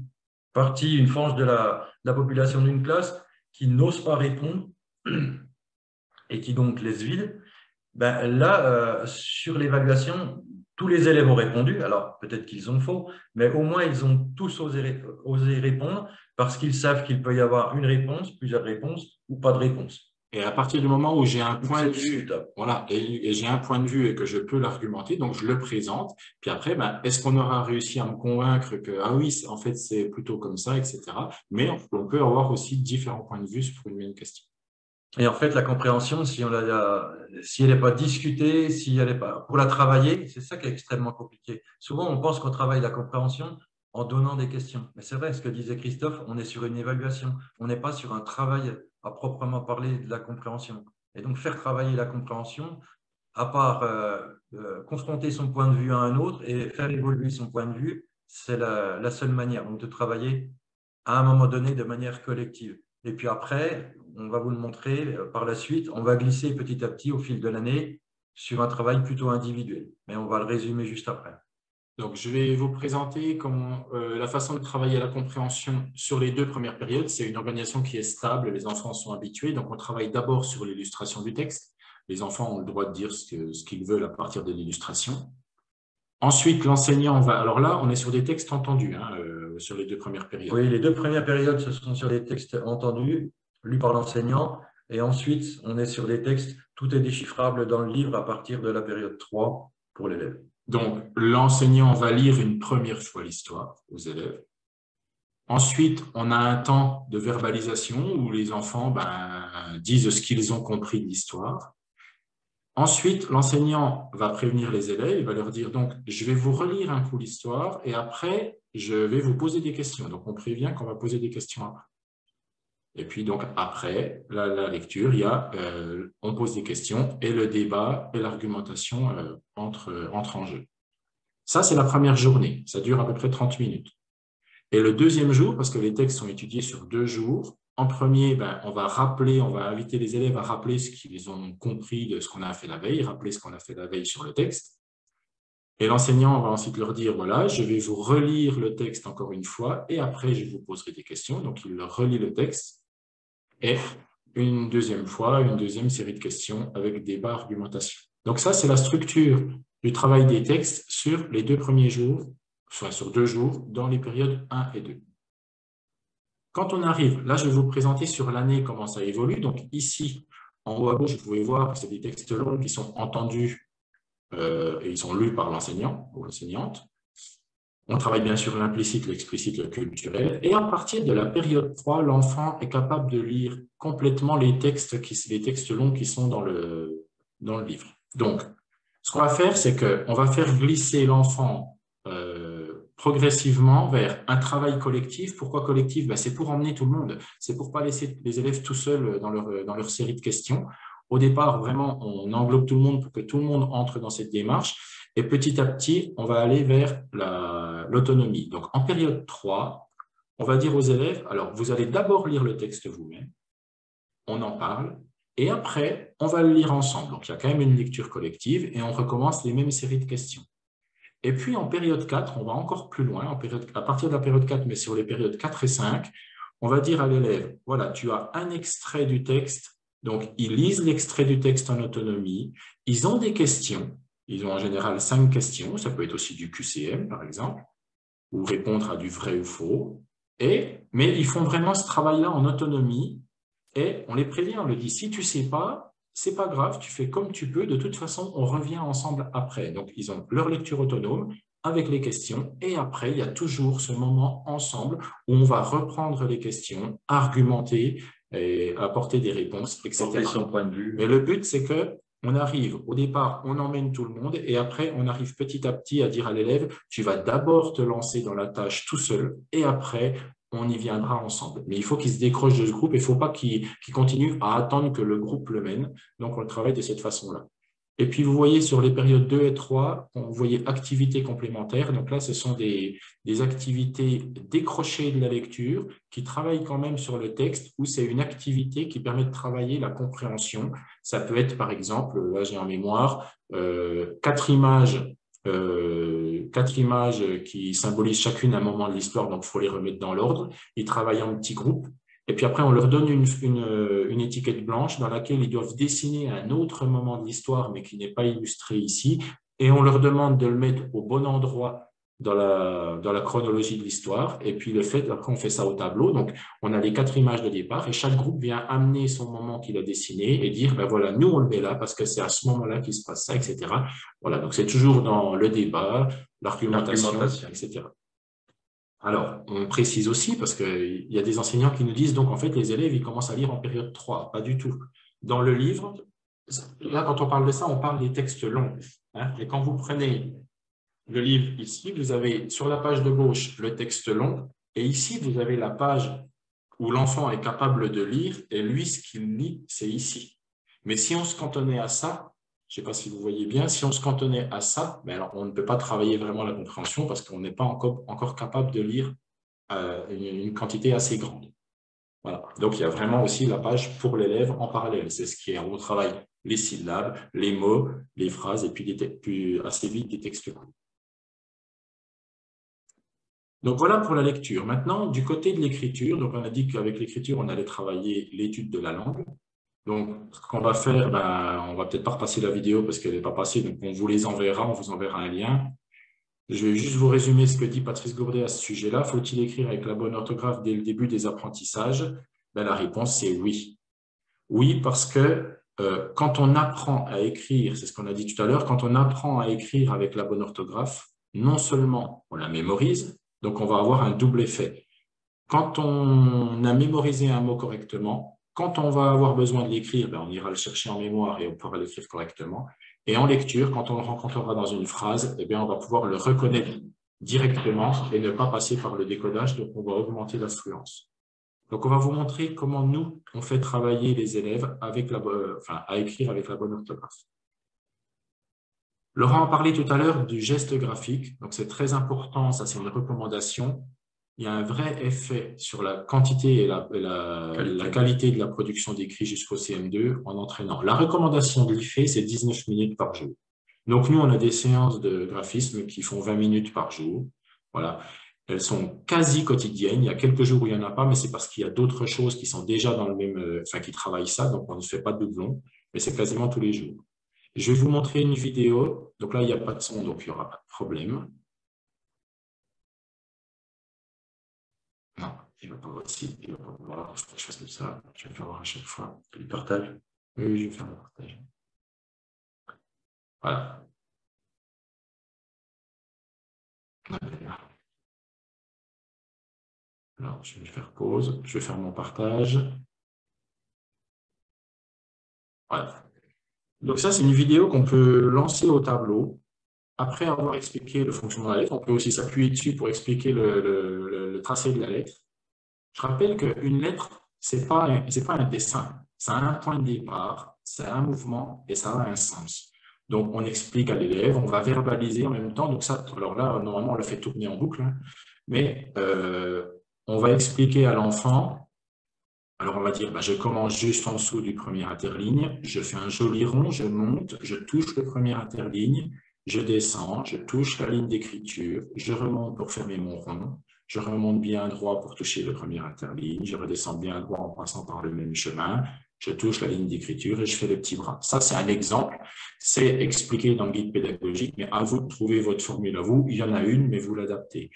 partie, une frange de la population d'une classe qui n'ose pas répondre et qui donc laisse vide. Sur l'évaluation, tous les élèves ont répondu. Alors, peut-être qu'ils ont faux, mais au moins, ils ont tous osé répondre parce qu'ils savent qu'il peut y avoir une réponse, plusieurs réponses ou pas de réponse. Et à partir du moment où j'ai un point de vue, voilà, et j'ai un point de vue et que je peux l'argumenter, donc je le présente. Puis après, est-ce qu'on aura réussi à me convaincre que, ah oui, en fait, c'est plutôt comme ça, etc. Mais on peut avoir aussi différents points de vue sur une même question. Et en fait, la compréhension, si elle n'est pas discutée, si elle n'est pas pour la travailler, c'est ça qui est extrêmement compliqué. Souvent, on pense qu'on travaille la compréhension en donnant des questions. Mais c'est vrai, ce que disait Christophe, on est sur une évaluation. On n'est pas sur un travail à proprement parler de la compréhension. Et donc, faire travailler la compréhension, à part confronter son point de vue à un autre et faire évoluer son point de vue, c'est la seule manière donc, de travailler à un moment donné de manière collective. Et puis après, on va vous le montrer par la suite, on va glisser petit à petit au fil de l'année sur un travail plutôt individuel. Mais on va le résumer juste après. Donc, je vais vous présenter la façon de travailler à la compréhension sur les 2 premières périodes. C'est une organisation qui est stable, les enfants sont habitués. Donc, on travaille d'abord sur l'illustration du texte. Les enfants ont le droit de dire ce qu'ils veulent à partir de l'illustration. Ensuite, l'enseignant va… Alors là, on est sur des textes entendus sur les 2 premières périodes. Oui, les 2 premières périodes, ce sont sur des textes entendus, lus par l'enseignant. Et ensuite, on est sur des textes, tout est déchiffrable dans le livre à partir de la période 3 pour l'élève. Donc, l'enseignant va lire une première fois l'histoire aux élèves. Ensuite, on a un temps de verbalisation où les enfants disent ce qu'ils ont compris de l'histoire. Ensuite, l'enseignant va prévenir les élèves, il va leur dire donc je vais vous relire un coup l'histoire et après je vais vous poser des questions. Donc on prévient qu'on va poser des questions après. Et puis donc après la lecture, on pose des questions et le débat et l'argumentation entrent en jeu. Ça, c'est la première journée. Ça dure à peu près 30 minutes. Et le deuxième jour, parce que les textes sont étudiés sur 2 jours, en premier, on va inviter les élèves à rappeler ce qu'ils ont compris de ce qu'on a fait la veille, rappeler ce qu'on a fait la veille sur le texte. Et l'enseignant va ensuite leur dire, voilà, je vais vous relire le texte encore une fois, et après, je vous poserai des questions. Donc, il leur relit le texte, et une deuxième fois, une deuxième série de questions avec débat, argumentation. Donc ça, c'est la structure du travail des textes sur les 2 premiers jours, soit sur 2 jours, dans les périodes 1 et 2. Quand on arrive, là, je vais vous présenter sur l'année comment ça évolue. Donc ici, en haut à gauche, vous pouvez voir que c'est des textes longs qui sont entendus et ils sont lus par l'enseignant ou l'enseignante. On travaille bien sûr l'implicite, l'explicite, le culturel. Et à partir de la période 3, l'enfant est capable de lire complètement les textes longs qui sont dans le livre. Donc, ce qu'on va faire, c'est qu'on va faire glisser l'enfant progressivement vers un travail collectif. Pourquoi collectif? C'est pour emmener tout le monde. C'est pour ne pas laisser les élèves tout seuls dans leur série de questions. Au départ, vraiment, on englobe tout le monde pour que tout le monde entre dans cette démarche. Et petit à petit, on va aller vers l'autonomie. Donc, en période 3, on va dire aux élèves, alors, vous allez d'abord lire le texte vous-même, on en parle, et après, on va le lire ensemble. Donc, il y a quand même une lecture collective et on recommence les mêmes séries de questions. Et puis, en période 4, on va encore plus loin, à partir de la période 4, mais sur les périodes 4 et 5, on va dire à l'élève, voilà, tu as un extrait du texte, donc ils lisent l'extrait du texte en autonomie, ils ont des questions, ils ont en général 5 questions, ça peut être aussi du QCM par exemple, ou répondre à du vrai ou faux, mais ils font vraiment ce travail-là en autonomie, Et on les prévient, on leur dit, si tu ne sais pas, ce n'est pas grave, tu fais comme tu peux, de toute façon, on revient ensemble après. Donc, ils ont leur lecture autonome avec les questions, et après, il y a toujours ce moment ensemble où on va reprendre les questions, argumenter, et apporter des réponses, etc. Porter son point de vue. Mais le but, c'est qu'on arrive, au départ, on emmène tout le monde, et après, on arrive petit à petit à dire à l'élève, tu vas d'abord te lancer dans la tâche tout seul, et après, on y viendra ensemble. Mais il faut qu'il se décroche de ce groupe, il ne faut pas qu'il continue à attendre que le groupe le mène. Donc, on le travaille de cette façon-là. Et puis, vous voyez sur les périodes 2 et 3, vous voyez activités complémentaires. Donc là, ce sont des activités décrochées de la lecture qui travaillent quand même sur le texte, où c'est une activité qui permet de travailler la compréhension. Ça peut être, par exemple, là j'ai en mémoire, 4 images qui symbolisent chacune un moment de l'histoire, donc il faut les remettre dans l'ordre. Ils travaillent en petits groupes. Et puis après, on leur donne une étiquette blanche dans laquelle ils doivent dessiner un autre moment de l'histoire, mais qui n'est pas illustré ici. Et on leur demande de le mettre au bon endroit dans la chronologie de l'histoire. Et puis, après, on fait ça au tableau. Donc, on a les 4 images de départ et chaque groupe vient amener son moment qu'il a dessiné et dire, ben voilà, nous, on le met là parce que c'est à ce moment-là qu'il se passe ça, etc. Voilà, donc c'est toujours dans le débat, l'argumentation, etc. Alors, on précise aussi, parce qu'il y a des enseignants qui nous disent, donc en fait, les élèves, ils commencent à lire en période 3. Pas du tout. Dans le livre, là, quand on parle de ça, on parle des textes longs. Hein, et quand vous prenez le livre ici, vous avez sur la page de gauche le texte long, et ici, vous avez la page où l'enfant est capable de lire, et lui, ce qu'il lit, c'est ici. Mais si on se cantonnait à ça, je ne sais pas si vous voyez bien, si on se cantonnait à ça, ben alors on ne peut pas travailler vraiment la compréhension parce qu'on n'est pas encore capable de lire une quantité assez grande. Voilà. Donc, il y a vraiment aussi la page pour l'élève en parallèle. C'est ce qui est, on travaille les syllabes, les mots, les phrases et puis assez vite des textes courts. Donc, voilà pour la lecture. Maintenant, du côté de l'écriture, donc on a dit qu'avec l'écriture, on allait travailler l'étude de la langue. Donc, ce qu'on va faire, on va peut-être pas repasser la vidéo parce qu'elle n'est pas passée, donc on vous les enverra, on vous enverra un lien. Je vais juste vous résumer ce que dit Patrice Gourdet à ce sujet-là. Faut-il écrire avec la bonne orthographe dès le début des apprentissages? La réponse, c'est oui. Oui, parce que quand on apprend à écrire, c'est ce qu'on a dit tout à l'heure, quand on apprend à écrire avec la bonne orthographe, non seulement on la mémorise, donc on va avoir un double effet. Quand on a mémorisé un mot correctement, quand on va avoir besoin de l'écrire, on ira le chercher en mémoire et on pourra l'écrire correctement. Et en lecture, quand on le rencontrera dans une phrase, on va pouvoir le reconnaître directement et ne pas passer par le décodage, donc on va augmenter la fluence. Donc, on va vous montrer comment nous, on fait travailler les élèves avec à écrire avec la bonne orthographe. Laurent a parlé tout à l'heure du geste graphique, donc c'est très important, ça c'est une recommandation. Il y a un vrai effet sur la quantité et la qualité de la production d'écrit jusqu'au CM2 en entraînant. La recommandation de l'IFE, c'est 19 minutes par jour. Donc, nous, on a des séances de graphisme qui font 20 minutes par jour. Voilà. Elles sont quasi quotidiennes. Il y a quelques jours où il n'y en a pas, mais c'est parce qu'il y a d'autres choses qui sont déjà dans le même, qui travaillent ça, donc on ne fait pas de doublons, mais c'est quasiment tous les jours. Je vais vous montrer une vidéo. Donc là, il n'y a pas de son, donc il n'y aura pas de problème. Non, il ne va pas voir ici. Il va pas voir. Je fais comme ça. Je vais le faire voir à chaque fois. Le partage. Oui, je vais faire le partage. Voilà. Alors, je vais faire pause. Je vais faire mon partage. Voilà. Donc ça, c'est une vidéo qu'on peut lancer au tableau. Après avoir expliqué le fonctionnement de la lettre, on peut aussi s'appuyer dessus pour expliquer le tracé de la lettre. Je rappelle qu'une lettre, ce n'est pas un dessin. Ça a un point de départ, ça a un mouvement et ça a un sens. Donc, on explique à l'élève, on va verbaliser en même temps. Donc ça, alors là, normalement, on le fait tourner en boucle, hein, mais on va expliquer à l'enfant. Alors, on va dire, je commence juste en dessous du premier interligne, je fais un joli rond, je monte, je touche le premier interligne, je descends, je touche la ligne d'écriture, je remonte pour fermer mon rond, je remonte bien droit pour toucher le premier interligne, je redescends bien droit en passant par le même chemin, je touche la ligne d'écriture et je fais le petit bras. Ça, c'est un exemple. C'est expliqué dans le guide pédagogique, mais à vous de trouver votre formule à vous. Il y en a une, mais vous l'adaptez.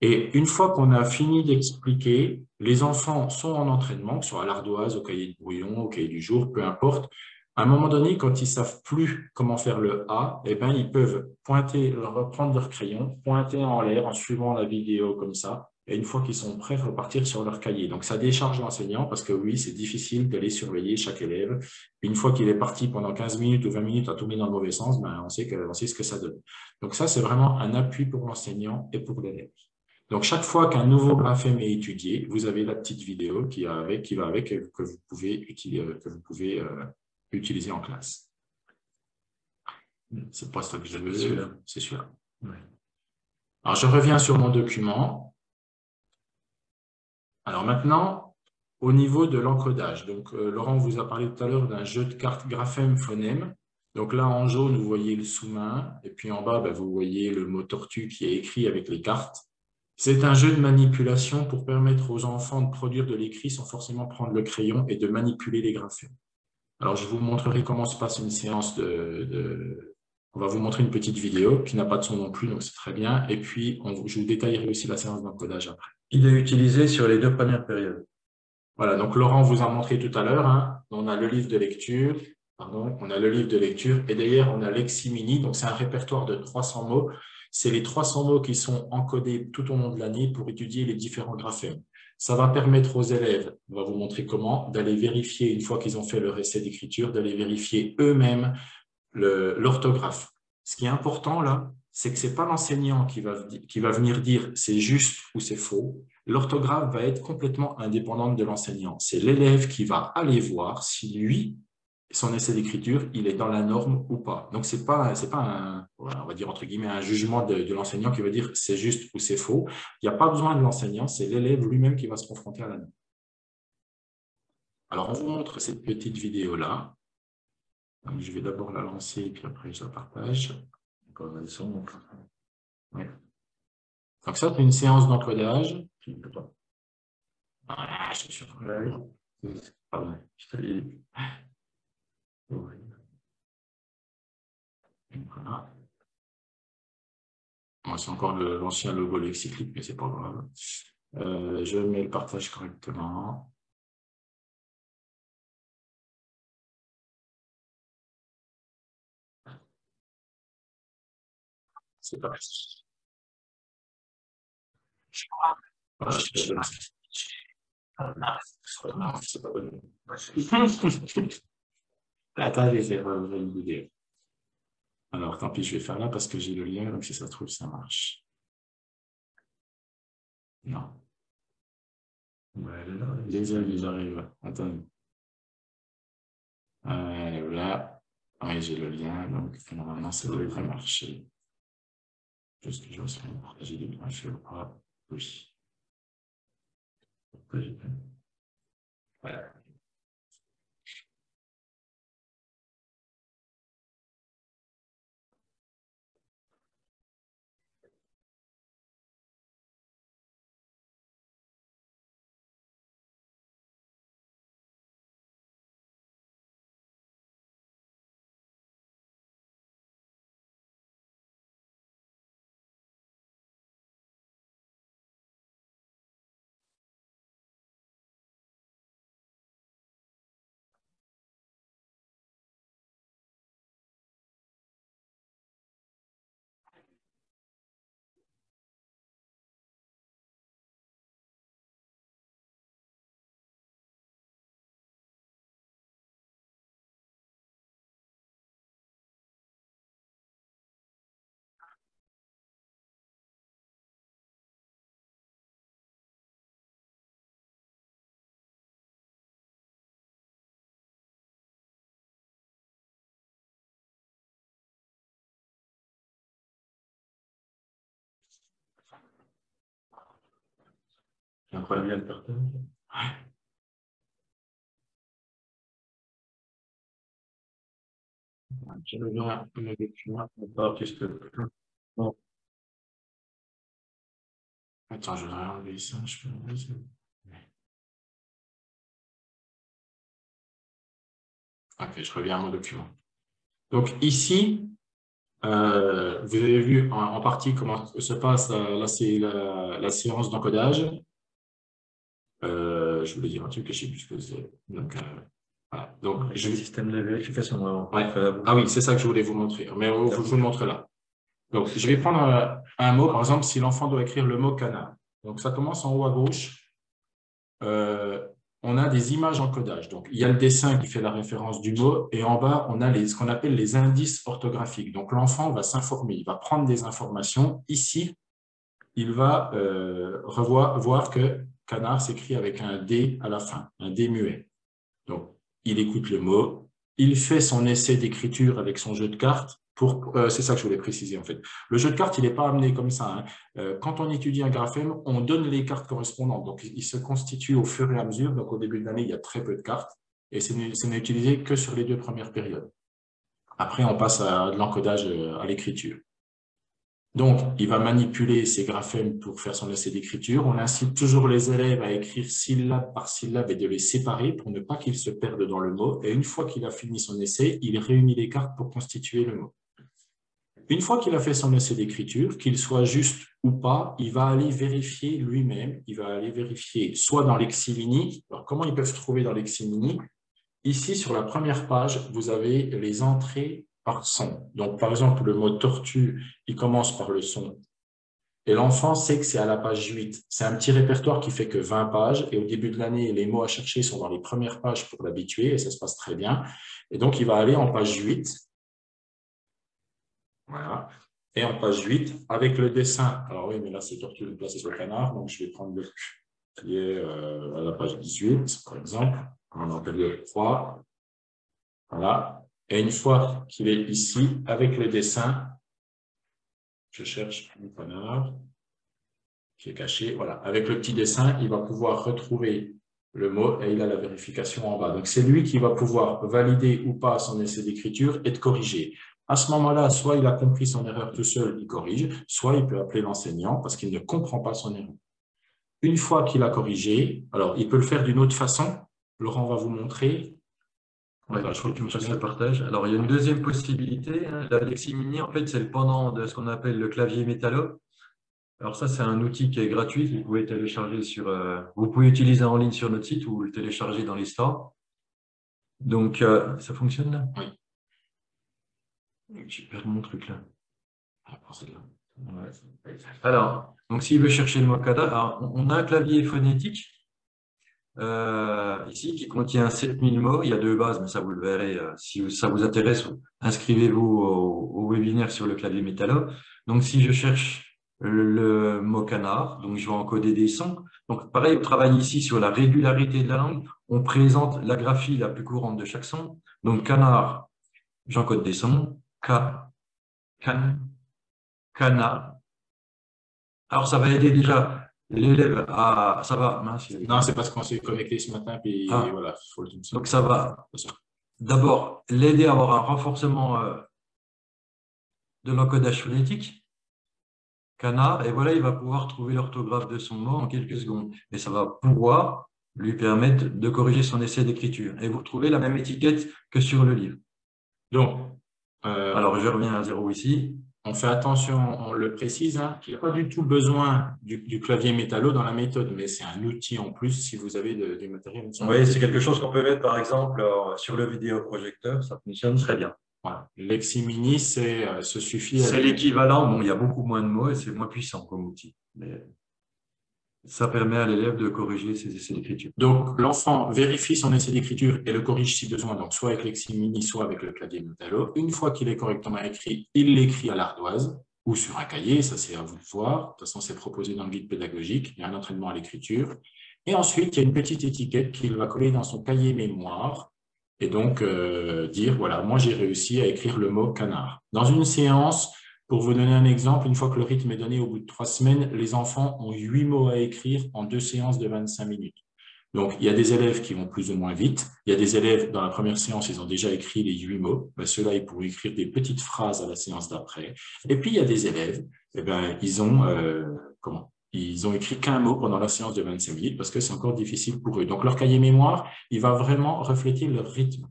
Et une fois qu'on a fini d'expliquer, les enfants sont en entraînement, que ce soit à l'ardoise, au cahier de brouillon, au cahier du jour, peu importe. À un moment donné, quand ils savent plus comment faire le A, eh ben, ils peuvent pointer, reprendre leur crayon, pointer en l'air en suivant la vidéo comme ça. Et une fois qu'ils sont prêts, repartir sur leur cahier. Donc, ça décharge l'enseignant parce que oui, c'est difficile d'aller surveiller chaque élève. Une fois qu'il est parti pendant 15 minutes ou 20 minutes à tourner dans le mauvais sens, ben, on sait ce que ça donne. Donc, ça, c'est vraiment un appui pour l'enseignant et pour l'élève. Donc, chaque fois qu'un nouveau graphème est étudié, vous avez la petite vidéo qui va avec, que vous pouvez utiliser en classe. C'est pas ça que je veux, c'est celui-là. Oui. Alors, je reviens sur mon document. Alors maintenant, au niveau de l'encodage. Donc, Laurent vous a parlé tout à l'heure d'un jeu de cartes graphème-phonème. Donc là, en jaune, vous voyez le sous-main. Et puis en bas, vous voyez le mot tortue qui est écrit avec les cartes. C'est un jeu de manipulation pour permettre aux enfants de produire de l'écrit sans forcément prendre le crayon et de manipuler les graphèmes. Alors, je vous montrerai comment se passe une séance On va vous montrer une petite vidéo qui n'a pas de son non plus, donc c'est très bien. Et puis, je vous détaillerai aussi la séance d'encodage après. Il est utilisé sur les 2 premières périodes. Voilà, donc Laurent vous a montré tout à l'heure, hein, on a le livre de lecture, et d'ailleurs, on a Leximini, donc c'est un répertoire de 300 mots. C'est les 300 mots qui sont encodés tout au long de l'année pour étudier les différents graphèmes. Ça va permettre aux élèves, on va vous montrer comment, d'aller vérifier, une fois qu'ils ont fait leur essai d'écriture, d'aller vérifier eux-mêmes l'orthographe. Ce qui est important là, c'est que ce n'est pas l'enseignant qui va venir dire c'est juste ou c'est faux. L'orthographe va être complètement indépendante de l'enseignant. C'est l'élève qui va aller voir si lui, son essai d'écriture, il est dans la norme ou pas. Donc, c'est pas un, on va dire entre guillemets, un jugement de l'enseignant qui va dire c'est juste ou c'est faux. Il n'y a pas besoin de l'enseignant, c'est l'élève lui-même qui va se confronter à la norme. Alors, on vous montre cette petite vidéo-là. Donc, je vais d'abord la lancer, puis après, je la partage. Ouais. Donc, ça, c'est une séance d'encodage. Ah, je suis sûr. Pardon. Voilà. Moi, c'est encore l'ancien logo lexique, mais c'est pas grave. Je mets le partage correctement. C'est parti. C'est pas bon. Attends, je vais faire une vidéo. Alors, tant pis, je vais faire là parce que j'ai le lien, donc si ça se trouve, ça marche. Non. Voilà, désolé, j'arrive. Attendez. Là, oui, j'ai le lien, donc normalement, ça devrait marcher. Juste que je vais partager les liens, je pas. Oui. Voilà. J'ai un problème à le partager. Je reviens le document. Bon. Attends, je vais enlever ça. Je peux enlever ça. Ok, je reviens à mon document. Donc ici, Vous avez vu en partie comment se passe la séance d'encodage. Je voulais dire un truc que je ne sais plus ce que c'est. Donc, voilà. Donc, Le système de vérification. Ouais. Ah oui, c'est ça que je voulais vous montrer. Mais je vous le montre là. Donc, je vais prendre un mot. Par exemple, si l'enfant doit écrire le mot canard. Donc, ça commence en haut à gauche. On a des images en codage. Donc, il y a le dessin qui fait la référence du mot et en bas, on a ce qu'on appelle les indices orthographiques. Donc, l'enfant va s'informer, il va prendre des informations. Ici, il va voir que canard s'écrit avec un D à la fin, un D muet. Donc, il écoute le mot, il fait son essai d'écriture avec son jeu de cartes. C'est ça que je voulais préciser en fait. Le jeu de cartes, il n'est pas amené comme ça. Quand on étudie un graphème, on donne les cartes correspondantes. Donc, il se constitue au fur et à mesure. Donc, au début de l'année, il y a très peu de cartes et ce n'est utilisé que sur les 2 premières périodes. Après, on passe à de l'encodage à l'écriture. Donc, il va manipuler ces graphèmes pour faire son essai d'écriture. On incite toujours les élèves à écrire syllabe par syllabe et de les séparer pour ne pas qu'ils se perdent dans le mot. Et une fois qu'il a fini son essai, il réunit les cartes pour constituer le mot. Une fois qu'il a fait son essai d'écriture, qu'il soit juste ou pas, il va aller vérifier lui-même. Il va aller vérifier soit dans Leximini. Alors, comment ils peuvent trouver dans Leximini? Ici, sur la première page, vous avez les entrées par son. Donc, par exemple, le mot tortue, il commence par le son. Et l'enfant sait que c'est à la page 8. C'est un petit répertoire qui fait que 20 pages. Et au début de l'année, les mots à chercher sont dans les premières pages pour l'habituer. Et ça se passe très bien. Et donc, il va aller en page 8. Voilà. Et en page 8, avec le dessin. Alors oui, mais là, c'est tortue placé sur le canard. Donc, je vais prendre le qui est à la page 18, par exemple. On en période 3. Voilà. Et une fois qu'il est ici, avec le dessin, je cherche un canard qui est caché. Voilà. Avec le petit dessin, il va pouvoir retrouver le mot et il a la vérification en bas. Donc, c'est lui qui va pouvoir valider ou pas son essai d'écriture et de corriger. À ce moment-là, soit il a compris son erreur tout seul, il corrige, soit il peut appeler l'enseignant parce qu'il ne comprend pas son erreur. Une fois qu'il a corrigé, alors il peut le faire d'une autre façon. Laurent va vous montrer. Ouais, je crois que tu me fasses le partage. Alors, il y a une deuxième possibilité. La Leximini, en fait, c'est le pendant de ce qu'on appelle le clavier métallo. Alors ça, c'est un outil qui est gratuit, que vous pouvez télécharger vous pouvez utiliser en ligne sur notre site ou le télécharger dans les stores. Donc, ça fonctionne là? Oui. J'ai perdu mon truc là. Ouais. Alors, donc s'il veut chercher le mot canard, on a un clavier phonétique ici qui contient 7000 mots. Il y a 2 bases, mais ça vous le verrez. Si ça vous intéresse, inscrivez-vous au webinaire sur le clavier métallo. Donc, si je cherche le mot canard, donc je vais encoder des sons. Donc, pareil, on travaille ici sur la régularité de la langue. On présente la graphie la plus courante de chaque son. Donc, canard, j'encode des sons. Can, cana. Alors, ça va aider déjà l'élève à... Ça va, mince. Non, c'est parce qu'on s'est connecté ce matin, puis voilà. Faut le... Donc, ça va d'abord l'aider à avoir un renforcement de l'encodage phonétique. Canard, et voilà, il va pouvoir trouver l'orthographe de son mot en quelques secondes. Et ça va pouvoir lui permettre de corriger son essai d'écriture. Et vous retrouvez la même étiquette que sur le livre. Donc, alors, je reviens à 0 ici. On fait attention, on le précise, hein, il n'y a pas du tout besoin du clavier métallo dans la méthode, mais c'est un outil en plus si vous avez du matériel. Oui, c'est quelque chose qu'on peut mettre, par exemple, sur le vidéoprojecteur. Ça fonctionne très bien. Voilà. Leximini, se suffit. C'est l'équivalent. Bon, il y a beaucoup moins de mots et c'est moins puissant comme outil. Mais ça permet à l'élève de corriger ses essais d'écriture. Donc, l'enfant vérifie son essai d'écriture et le corrige si besoin, donc soit avec Leximini, soit avec le clavier métallo. Une fois qu'il est correctement écrit, il l'écrit à l'ardoise ou sur un cahier, ça c'est à vous de voir. De toute façon, c'est proposé dans le guide pédagogique. Il y a un entraînement à l'écriture. Et ensuite, il y a une petite étiquette qu'il va coller dans son cahier mémoire et donc dire, voilà, moi j'ai réussi à écrire le mot canard. Dans une séance, pour vous donner un exemple, une fois que le rythme est donné au bout de 3 semaines, les enfants ont 8 mots à écrire en 2 séances de 25 minutes. Donc, il y a des élèves qui vont plus ou moins vite. Il y a des élèves, dans la première séance, ils ont déjà écrit les 8 mots. Ben, ceux-là, ils pourront écrire des petites phrases à la séance d'après. Et puis, il y a des élèves, ils ont écrit qu'un mot pendant la séance de 25 minutes parce que c'est encore difficile pour eux. Donc, leur cahier mémoire, il va vraiment refléter leur rythme.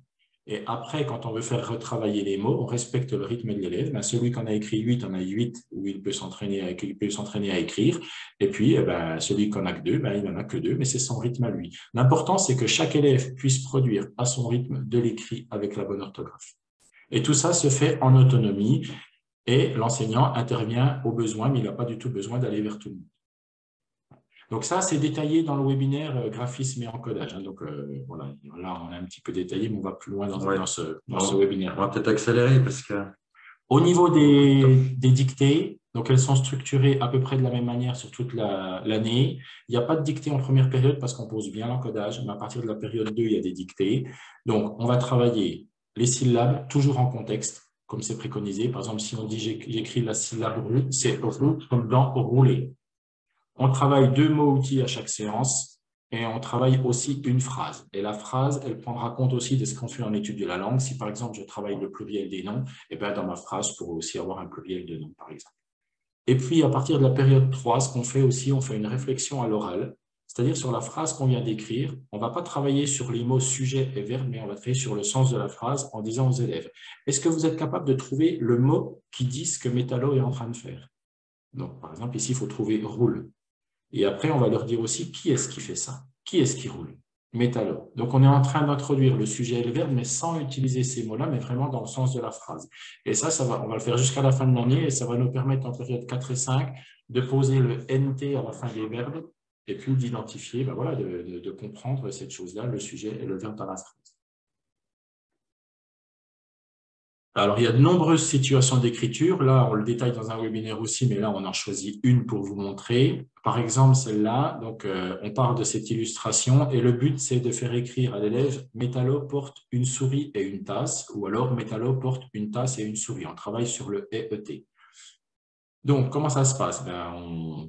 Et après, quand on veut faire retravailler les mots, on respecte le rythme de l'élève. Ben, celui qu'on a écrit 8, on a 8 où il peut s'entraîner à écrire. Et puis, celui qu'on a que 2, ben, il n'en a que 2, mais c'est son rythme à lui. L'important, c'est que chaque élève puisse produire à son rythme de l'écrit avec la bonne orthographe. Et tout ça se fait en autonomie et l'enseignant intervient au besoin, mais il n'a pas du tout besoin d'aller vers tout le monde. Donc ça, c'est détaillé dans le webinaire graphisme et encodage. Hein. Donc voilà, là, on a un petit peu détaillé, mais on va plus loin dans ce webinaire. On va peut-être accélérer parce que… Au niveau des dictées, donc elles sont structurées à peu près de la même manière sur toute l'année. Il n'y a pas de dictée en première période parce qu'on pose bien l'encodage, mais à partir de la période 2, il y a des dictées. Donc, on va travailler les syllabes toujours en contexte, comme c'est préconisé. Par exemple, si on dit j'écris la syllabe roux, c'est roux comme dans rouler. On travaille 2 mots-outils à chaque séance et on travaille aussi une phrase. Et la phrase, elle prendra compte aussi de ce qu'on fait en étude de la langue. Si par exemple, je travaille le pluriel des noms, et bien dans ma phrase, je pourrais aussi avoir un pluriel de noms, par exemple. Et puis, à partir de la période 3, ce qu'on fait aussi, on fait une réflexion à l'oral, c'est-à-dire sur la phrase qu'on vient d'écrire. On ne va pas travailler sur les mots sujet et verbe, mais on va travailler sur le sens de la phrase en disant aux élèves, est-ce que vous êtes capable de trouver le mot qui dit ce que Métallo est en train de faire? Donc, par exemple, ici, il faut trouver roule. Et après, on va leur dire aussi qui est-ce qui fait ça? Qui est-ce qui roule? Métallo. Donc, on est en train d'introduire le sujet et le verbe, mais sans utiliser ces mots-là, mais vraiment dans le sens de la phrase. Et ça on va le faire jusqu'à la fin de l'année et ça va nous permettre, en période 4 et 5, de poser le NT à la fin des verbes et puis d'identifier, voilà, de comprendre cette chose-là, le sujet et le verbe dans la phrase. Alors, il y a de nombreuses situations d'écriture. Là, on le détaille dans un webinaire aussi, mais là, on en choisit une pour vous montrer. Par exemple, celle-là, donc on part de cette illustration et le but, c'est de faire écrire à l'élève « Métallo porte une souris et une tasse » ou alors « Métallo porte une tasse et une souris ». On travaille sur le EET. Donc, comment ça se passe? On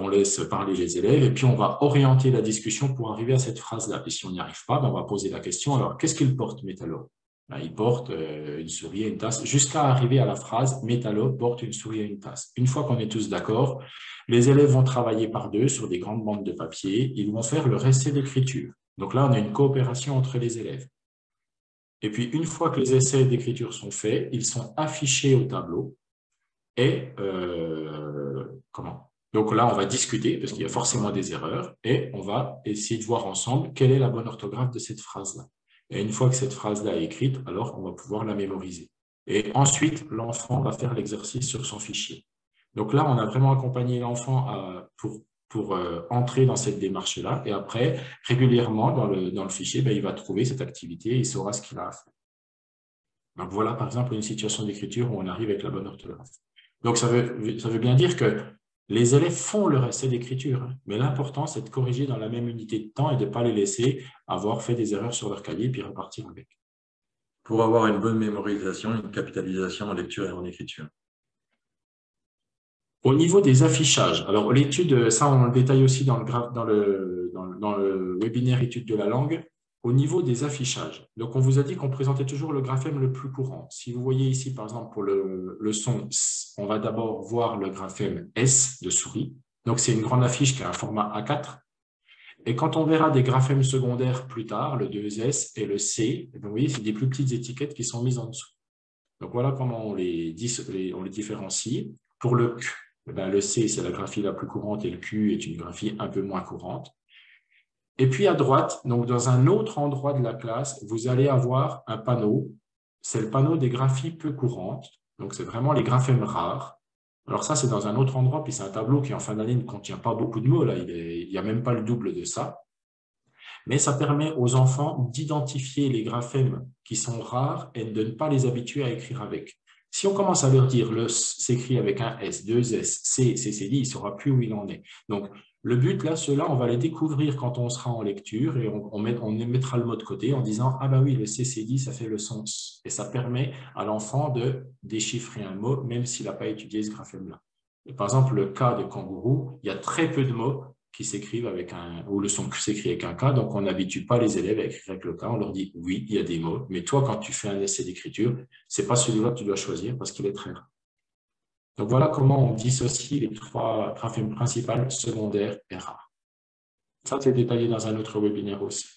laisse parler les élèves et puis on va orienter la discussion pour arriver à cette phrase-là. Et si on n'y arrive pas, on va poser la question, alors, qu'est-ce qu'il porte, Métallo? Il porte une souris et une tasse, jusqu'à arriver à la phrase « Métallo porte une souris et une tasse ». Une fois qu'on est tous d'accord, les élèves vont travailler par 2 sur des grandes bandes de papier. Ils vont faire le essai d'écriture. Donc là, on a une coopération entre les élèves. Et puis, une fois que les essais d'écriture sont faits, ils sont affichés au tableau. Et donc là, on va discuter, parce qu'il y a forcément des erreurs, et on va essayer de voir ensemble quelle est la bonne orthographe de cette phrase-là. Et une fois que cette phrase-là est écrite, alors on va pouvoir la mémoriser. Et ensuite, l'enfant va faire l'exercice sur son fichier. Donc là, on a vraiment accompagné l'enfant pour entrer dans cette démarche-là. Et après, régulièrement, dans le fichier, il va trouver cette activité et il saura ce qu'il a à faire. Donc voilà, par exemple, une situation d'écriture où on arrive avec la bonne orthographe. Donc ça veut bien dire que les élèves font leur essai d'écriture, hein, mais l'important, c'est de corriger dans la même unité de temps et de ne pas les laisser avoir fait des erreurs sur leur cahier puis repartir avec. Pour avoir une bonne mémorisation, une capitalisation en lecture et en écriture. Au niveau des affichages, alors l'étude, ça on le détaille aussi dans le webinaire étude de la langue, au niveau des affichages. Donc on vous a dit qu'on présentait toujours le graphème le plus courant. Si vous voyez ici par exemple pour le son, on va d'abord voir le graphème S de souris. Donc c'est une grande affiche qui a un format A4. Et quand on verra des graphèmes secondaires plus tard, le 2S et le C, vous voyez, c'est des plus petites étiquettes qui sont mises en dessous. Donc voilà comment on les différencie. Pour le Q, le C, c'est la graphie la plus courante et le Q est une graphie un peu moins courante. Et puis à droite, donc dans un autre endroit de la classe, vous allez avoir un panneau. C'est le panneau des graphies peu courantes. Donc c'est vraiment les graphèmes rares. Alors ça, c'est dans un autre endroit, puis c'est un tableau qui en fin d'année ne contient pas beaucoup de mots. Là, il n'y a même pas le double de ça. Mais ça permet aux enfants d'identifier les graphèmes qui sont rares et de ne pas les habituer à écrire avec. Si on commence à leur dire le s'écrit avec un S, 2 S, C, CCD, il ne saura plus où il en est. Donc, le but, là, ceux-là, on va les découvrir quand on sera en lecture et on mettra le mot de côté en disant « Ah ben oui, le CCD, ça fait le sens ». Et ça permet à l'enfant de déchiffrer un mot, même s'il n'a pas étudié ce graphème-là. Par exemple, le K de kangourou, il y a très peu de mots qui s'écrivent avec où le son s'écrit avec un K, donc on n'habitue pas les élèves à écrire avec le K, on leur dit oui, il y a des mots, mais toi, quand tu fais un essai d'écriture, ce n'est pas celui-là que tu dois choisir parce qu'il est très rare. Donc voilà comment on dissocie les 3 graphèmes principales, secondaires et rares. Ça, c'est détaillé dans un autre webinaire aussi.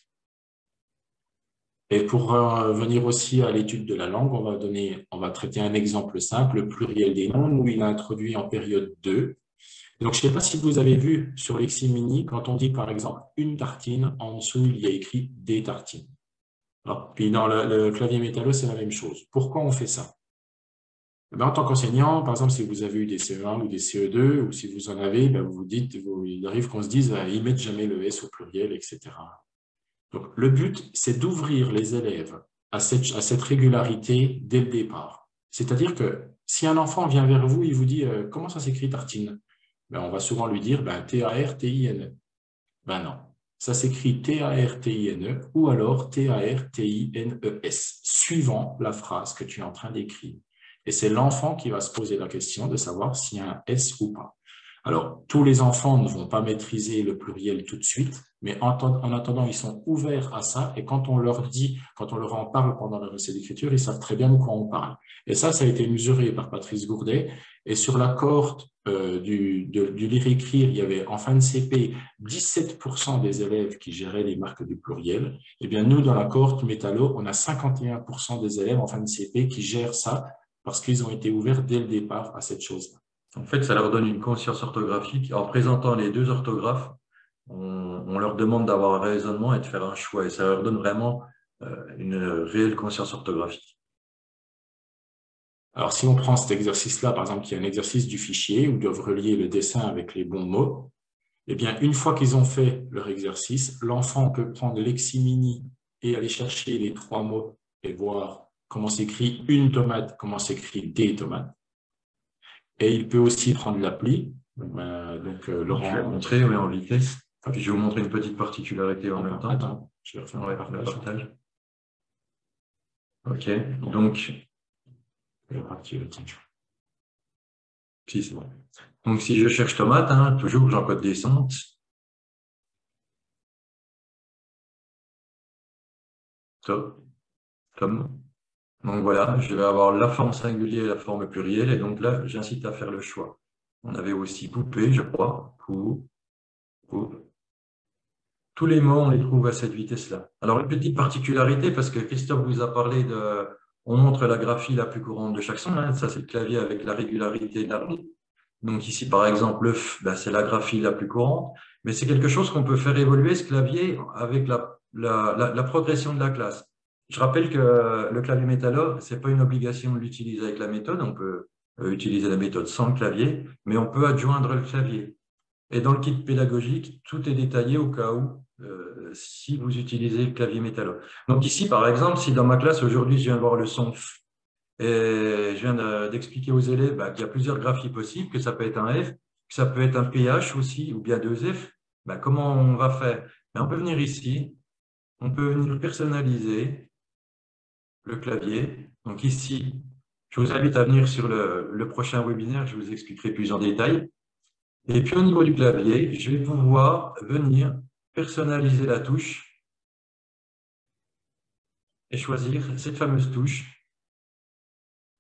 Et pour venir aussi à l'étude de la langue, on va traiter un exemple simple, le pluriel des noms, où il a introduit en période 2. Donc, je ne sais pas si vous avez vu sur Leximini, quand on dit par exemple une tartine, en dessous, il y a écrit des tartines. Alors, puis dans le clavier métallo, c'est la même chose. Pourquoi on fait ça? Eh bien, en tant qu'enseignant, par exemple, si vous avez eu des CE1 ou des CE2, ou si vous en avez, ben, vous vous dites, il arrive qu'on se dise, ils mettent jamais le S au pluriel, etc. Donc, le but, c'est d'ouvrir les élèves à cette régularité dès le départ. C'est-à-dire que si un enfant vient vers vous, il vous dit comment ça s'écrit tartine? Ben, on va souvent lui dire T-A-R-T-I-N-E. Ben non, ça s'écrit T-A-R-T-I-N-E ou alors T-A-R-T-I-N-E-S, suivant la phrase que tu es en train d'écrire. Et c'est l'enfant qui va se poser la question de savoir s'il y a un S ou pas. Alors, tous les enfants ne vont pas maîtriser le pluriel tout de suite, mais en attendant, ils sont ouverts à ça. Et quand on leur dit, quand on leur en parle pendant leur essai d'écriture, ils savent très bien de quoi on parle. Et ça a été mesuré par Patrice Gourdet. Et sur la cohorte du lire-écrire, il y avait en fin de CP 17% des élèves qui géraient les marques du pluriel. Eh bien, nous, dans la cohorte métallo, on a 51% des élèves en fin de CP qui gèrent ça parce qu'ils ont été ouverts dès le départ à cette chose-là. En fait, ça leur donne une conscience orthographique. En présentant les deux orthographes, on leur demande d'avoir un raisonnement et de faire un choix. Et ça leur donne vraiment une réelle conscience orthographique. Alors, si on prend cet exercice-là, par exemple, qui est un exercice du fichier où ils doivent relier le dessin avec les bons mots, eh bien, une fois qu'ils ont fait leur exercice, l'enfant peut prendre Leximini et aller chercher les 3 mots et voir comment s'écrit une tomate, comment s'écrit des tomates. Et il peut aussi prendre l'appli. Laurent, je vais montrer en vitesse. Puis je vais vous montrer une petite particularité en même temps. Attends, je vais refaire le partage. OK, donc si, c'est bon. Donc si je cherche tomate, toujours j'encode descente. Tom. Donc voilà, je vais avoir la forme singulière et la forme plurielle. Et donc là, j'incite à faire le choix. On avait aussi poupée, je crois. Tous les mots, on les trouve à cette vitesse-là. Alors, une petite particularité, parce que Christophe vous a parlé de... On montre la graphie la plus courante de chaque son. Ça, c'est le clavier avec la régularité de la langue. Donc ici, par exemple, le F, c'est la graphie la plus courante. Mais c'est quelque chose qu'on peut faire évoluer, ce clavier, avec la progression de la classe. Je rappelle que le clavier métallo, ce n'est pas une obligation de l'utiliser avec la méthode. On peut utiliser la méthode sans le clavier, mais on peut adjoindre le clavier. Et dans le kit pédagogique, tout est détaillé au cas où, si vous utilisez le clavier métallo. Donc ici, par exemple, si dans ma classe, aujourd'hui, je viens de voir le son F, et je viens d'expliquer aux élèves qu'il y a plusieurs graphies possibles, que ça peut être un F, que ça peut être un PH aussi, ou bien 2F, comment on va faire? On peut venir ici, on peut venir personnaliser le clavier. Donc ici, je vous invite à venir sur le prochain webinaire, je vous expliquerai plus en détail. Et puis au niveau du clavier, je vais pouvoir venir personnaliser la touche et choisir cette fameuse touche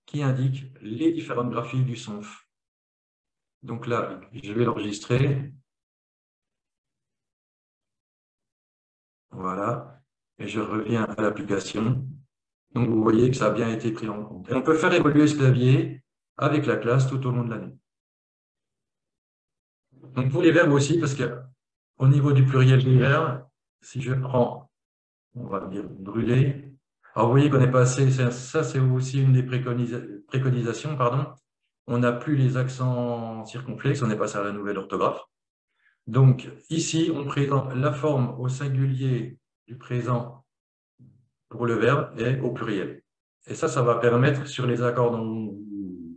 qui indique les différentes graphies du son. Donc là, je vais l'enregistrer. Voilà. Et je reviens à l'application. Donc vous voyez que ça a bien été pris en compte. Et on peut faire évoluer ce clavier avec la classe tout au long de l'année. Donc pour les verbes aussi, parce qu'au niveau du pluriel des verbes, si je prends, on va dire brûler. Alors vous voyez qu'on est passé, ça c'est aussi une des préconisations, pardon. On n'a plus les accents circonflexes, on est passé à la nouvelle orthographe. Donc ici, on présente la forme au singulier du présent pour le verbe et au pluriel. Et ça va permettre, sur les accords dont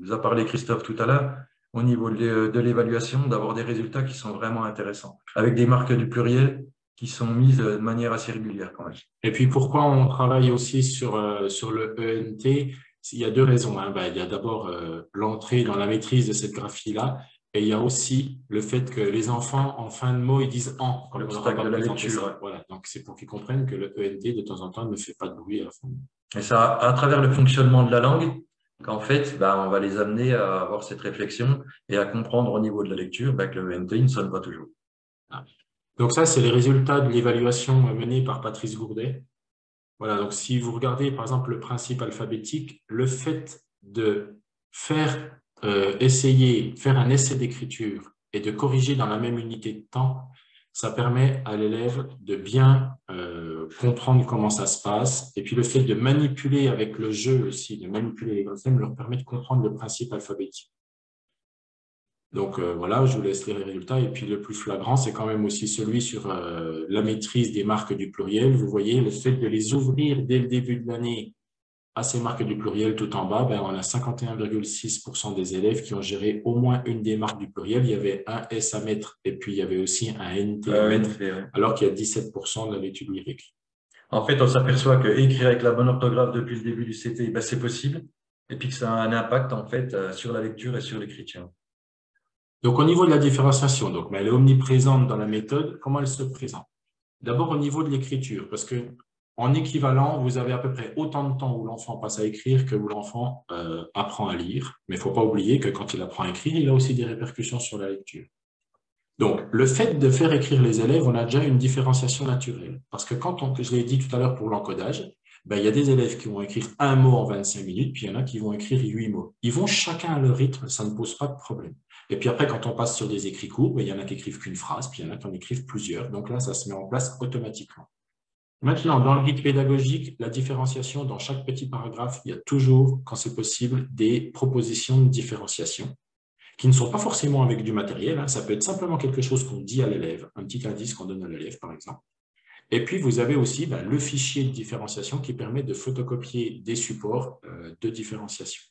vous a parlé Christophe tout à l'heure, au niveau de l'évaluation, d'avoir des résultats qui sont vraiment intéressants, avec des marques du pluriel qui sont mises de manière assez régulière quand même. Et puis pourquoi on travaille aussi sur le ENT? Il y a 2 raisons. Il y a d'abord l'entrée dans la maîtrise de cette graphie-là, et il y a aussi le fait que les enfants, en fin de mot, ils disent « en » quand on de la lecture. Voilà. Donc c'est pour qu'ils comprennent que le ENT, de temps en temps, ne fait pas de bruit à la fin. Et ça, à travers le fonctionnement de la langue, qu'en fait, on va les amener à avoir cette réflexion et à comprendre au niveau de la lecture que le ENT ne sonne pas toujours. Donc ça, c'est les résultats de l'évaluation menée par Patrice Gourdet. Voilà, donc si vous regardez par exemple le principe alphabétique, le fait de faire faire un essai d'écriture et de corriger dans la même unité de temps, ça permet à l'élève de bien comprendre comment ça se passe. Et puis le fait de manipuler avec le jeu aussi, de manipuler les graphèmes, leur permet de comprendre le principe alphabétique. Donc voilà, je vous laisse lire les résultats. Et puis le plus flagrant, c'est quand même aussi celui sur la maîtrise des marques du pluriel. Vous voyez, le fait de les ouvrir dès le début de l'année à ces marques du pluriel tout en bas, ben, on a 51,6% des élèves qui ont géré au moins une des marques du pluriel. Il y avait un S à mettre et puis il y avait aussi un NT à mettre, alors qu'il y a 17% de l'étude lyrique. En fait, on s'aperçoit que écrire avec la bonne orthographe depuis le début du CT, ben, c'est possible, et puis que ça a un impact en fait sur la lecture et sur l'écriture. Donc, au niveau de la différenciation, donc, elle est omniprésente dans la méthode. Comment elle se présente? D'abord, au niveau de l'écriture, parce que en équivalent, vous avez à peu près autant de temps où l'enfant passe à écrire que où l'enfant apprend à lire. Mais il ne faut pas oublier que quand il apprend à écrire, il a aussi des répercussions sur la lecture. Donc, le fait de faire écrire les élèves, on a déjà une différenciation naturelle. Parce que je l'ai dit tout à l'heure pour l'encodage, ben, il y a des élèves qui vont écrire un mot en 25 minutes, puis il y en a qui vont écrire 8 mots. Ils vont chacun à leur rythme, ça ne pose pas de problème. Et puis après, quand on passe sur des écrits courts, ben, il y en a qui écrivent qu'une phrase, puis il y en a qui en écrivent plusieurs. Donc là, ça se met en place automatiquement. Maintenant, dans le guide pédagogique, la différenciation, dans chaque petit paragraphe, il y a toujours, quand c'est possible, des propositions de différenciation qui ne sont pas forcément avec du matériel. Hein. Ça peut être simplement quelque chose qu'on dit à l'élève, un petit indice qu'on donne à l'élève, par exemple. Et puis, vous avez aussi le fichier de différenciation qui permet de photocopier des supports de différenciation.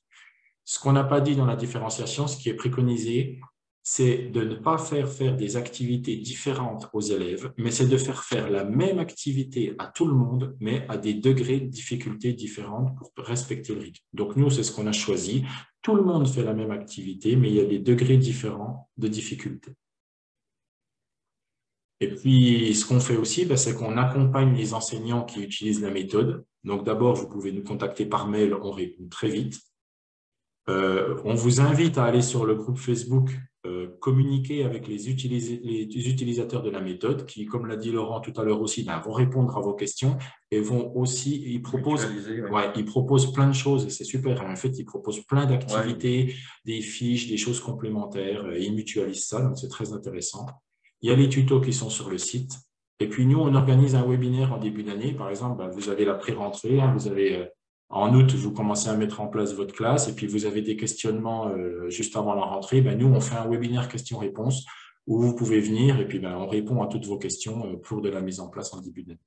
Ce qu'on n'a pas dit dans la différenciation, ce qui est préconisé, c'est de ne pas faire des activités différentes aux élèves, mais c'est de faire la même activité à tout le monde, mais à des degrés de difficulté différents pour respecter le rythme. Donc nous, c'est ce qu'on a choisi. Tout le monde fait la même activité, mais il y a des degrés différents de difficulté. Et puis, ce qu'on fait aussi, c'est qu'on accompagne les enseignants qui utilisent la méthode. Donc d'abord, vous pouvez nous contacter par mail, on répond très vite. On vous invite à aller sur le groupe Facebook communiquer avec les utilisateurs de la méthode qui, comme l'a dit Laurent tout à l'heure aussi, vont répondre à vos questions et vont aussi, ils proposent plein de choses et c'est super. En fait, ils proposent plein d'activités, des fiches, des choses complémentaires. Ils mutualisent ça, donc c'est très intéressant. Il y a les tutos qui sont sur le site. Et puis, nous, on organise un webinaire en début d'année. Par exemple, vous avez la pré-rentrée, vous avez... En août, vous commencez à mettre en place votre classe et puis vous avez des questionnements juste avant la rentrée. Nous, on fait un webinaire questions-réponses où vous pouvez venir et puis on répond à toutes vos questions pour de la mise en place en début d'année.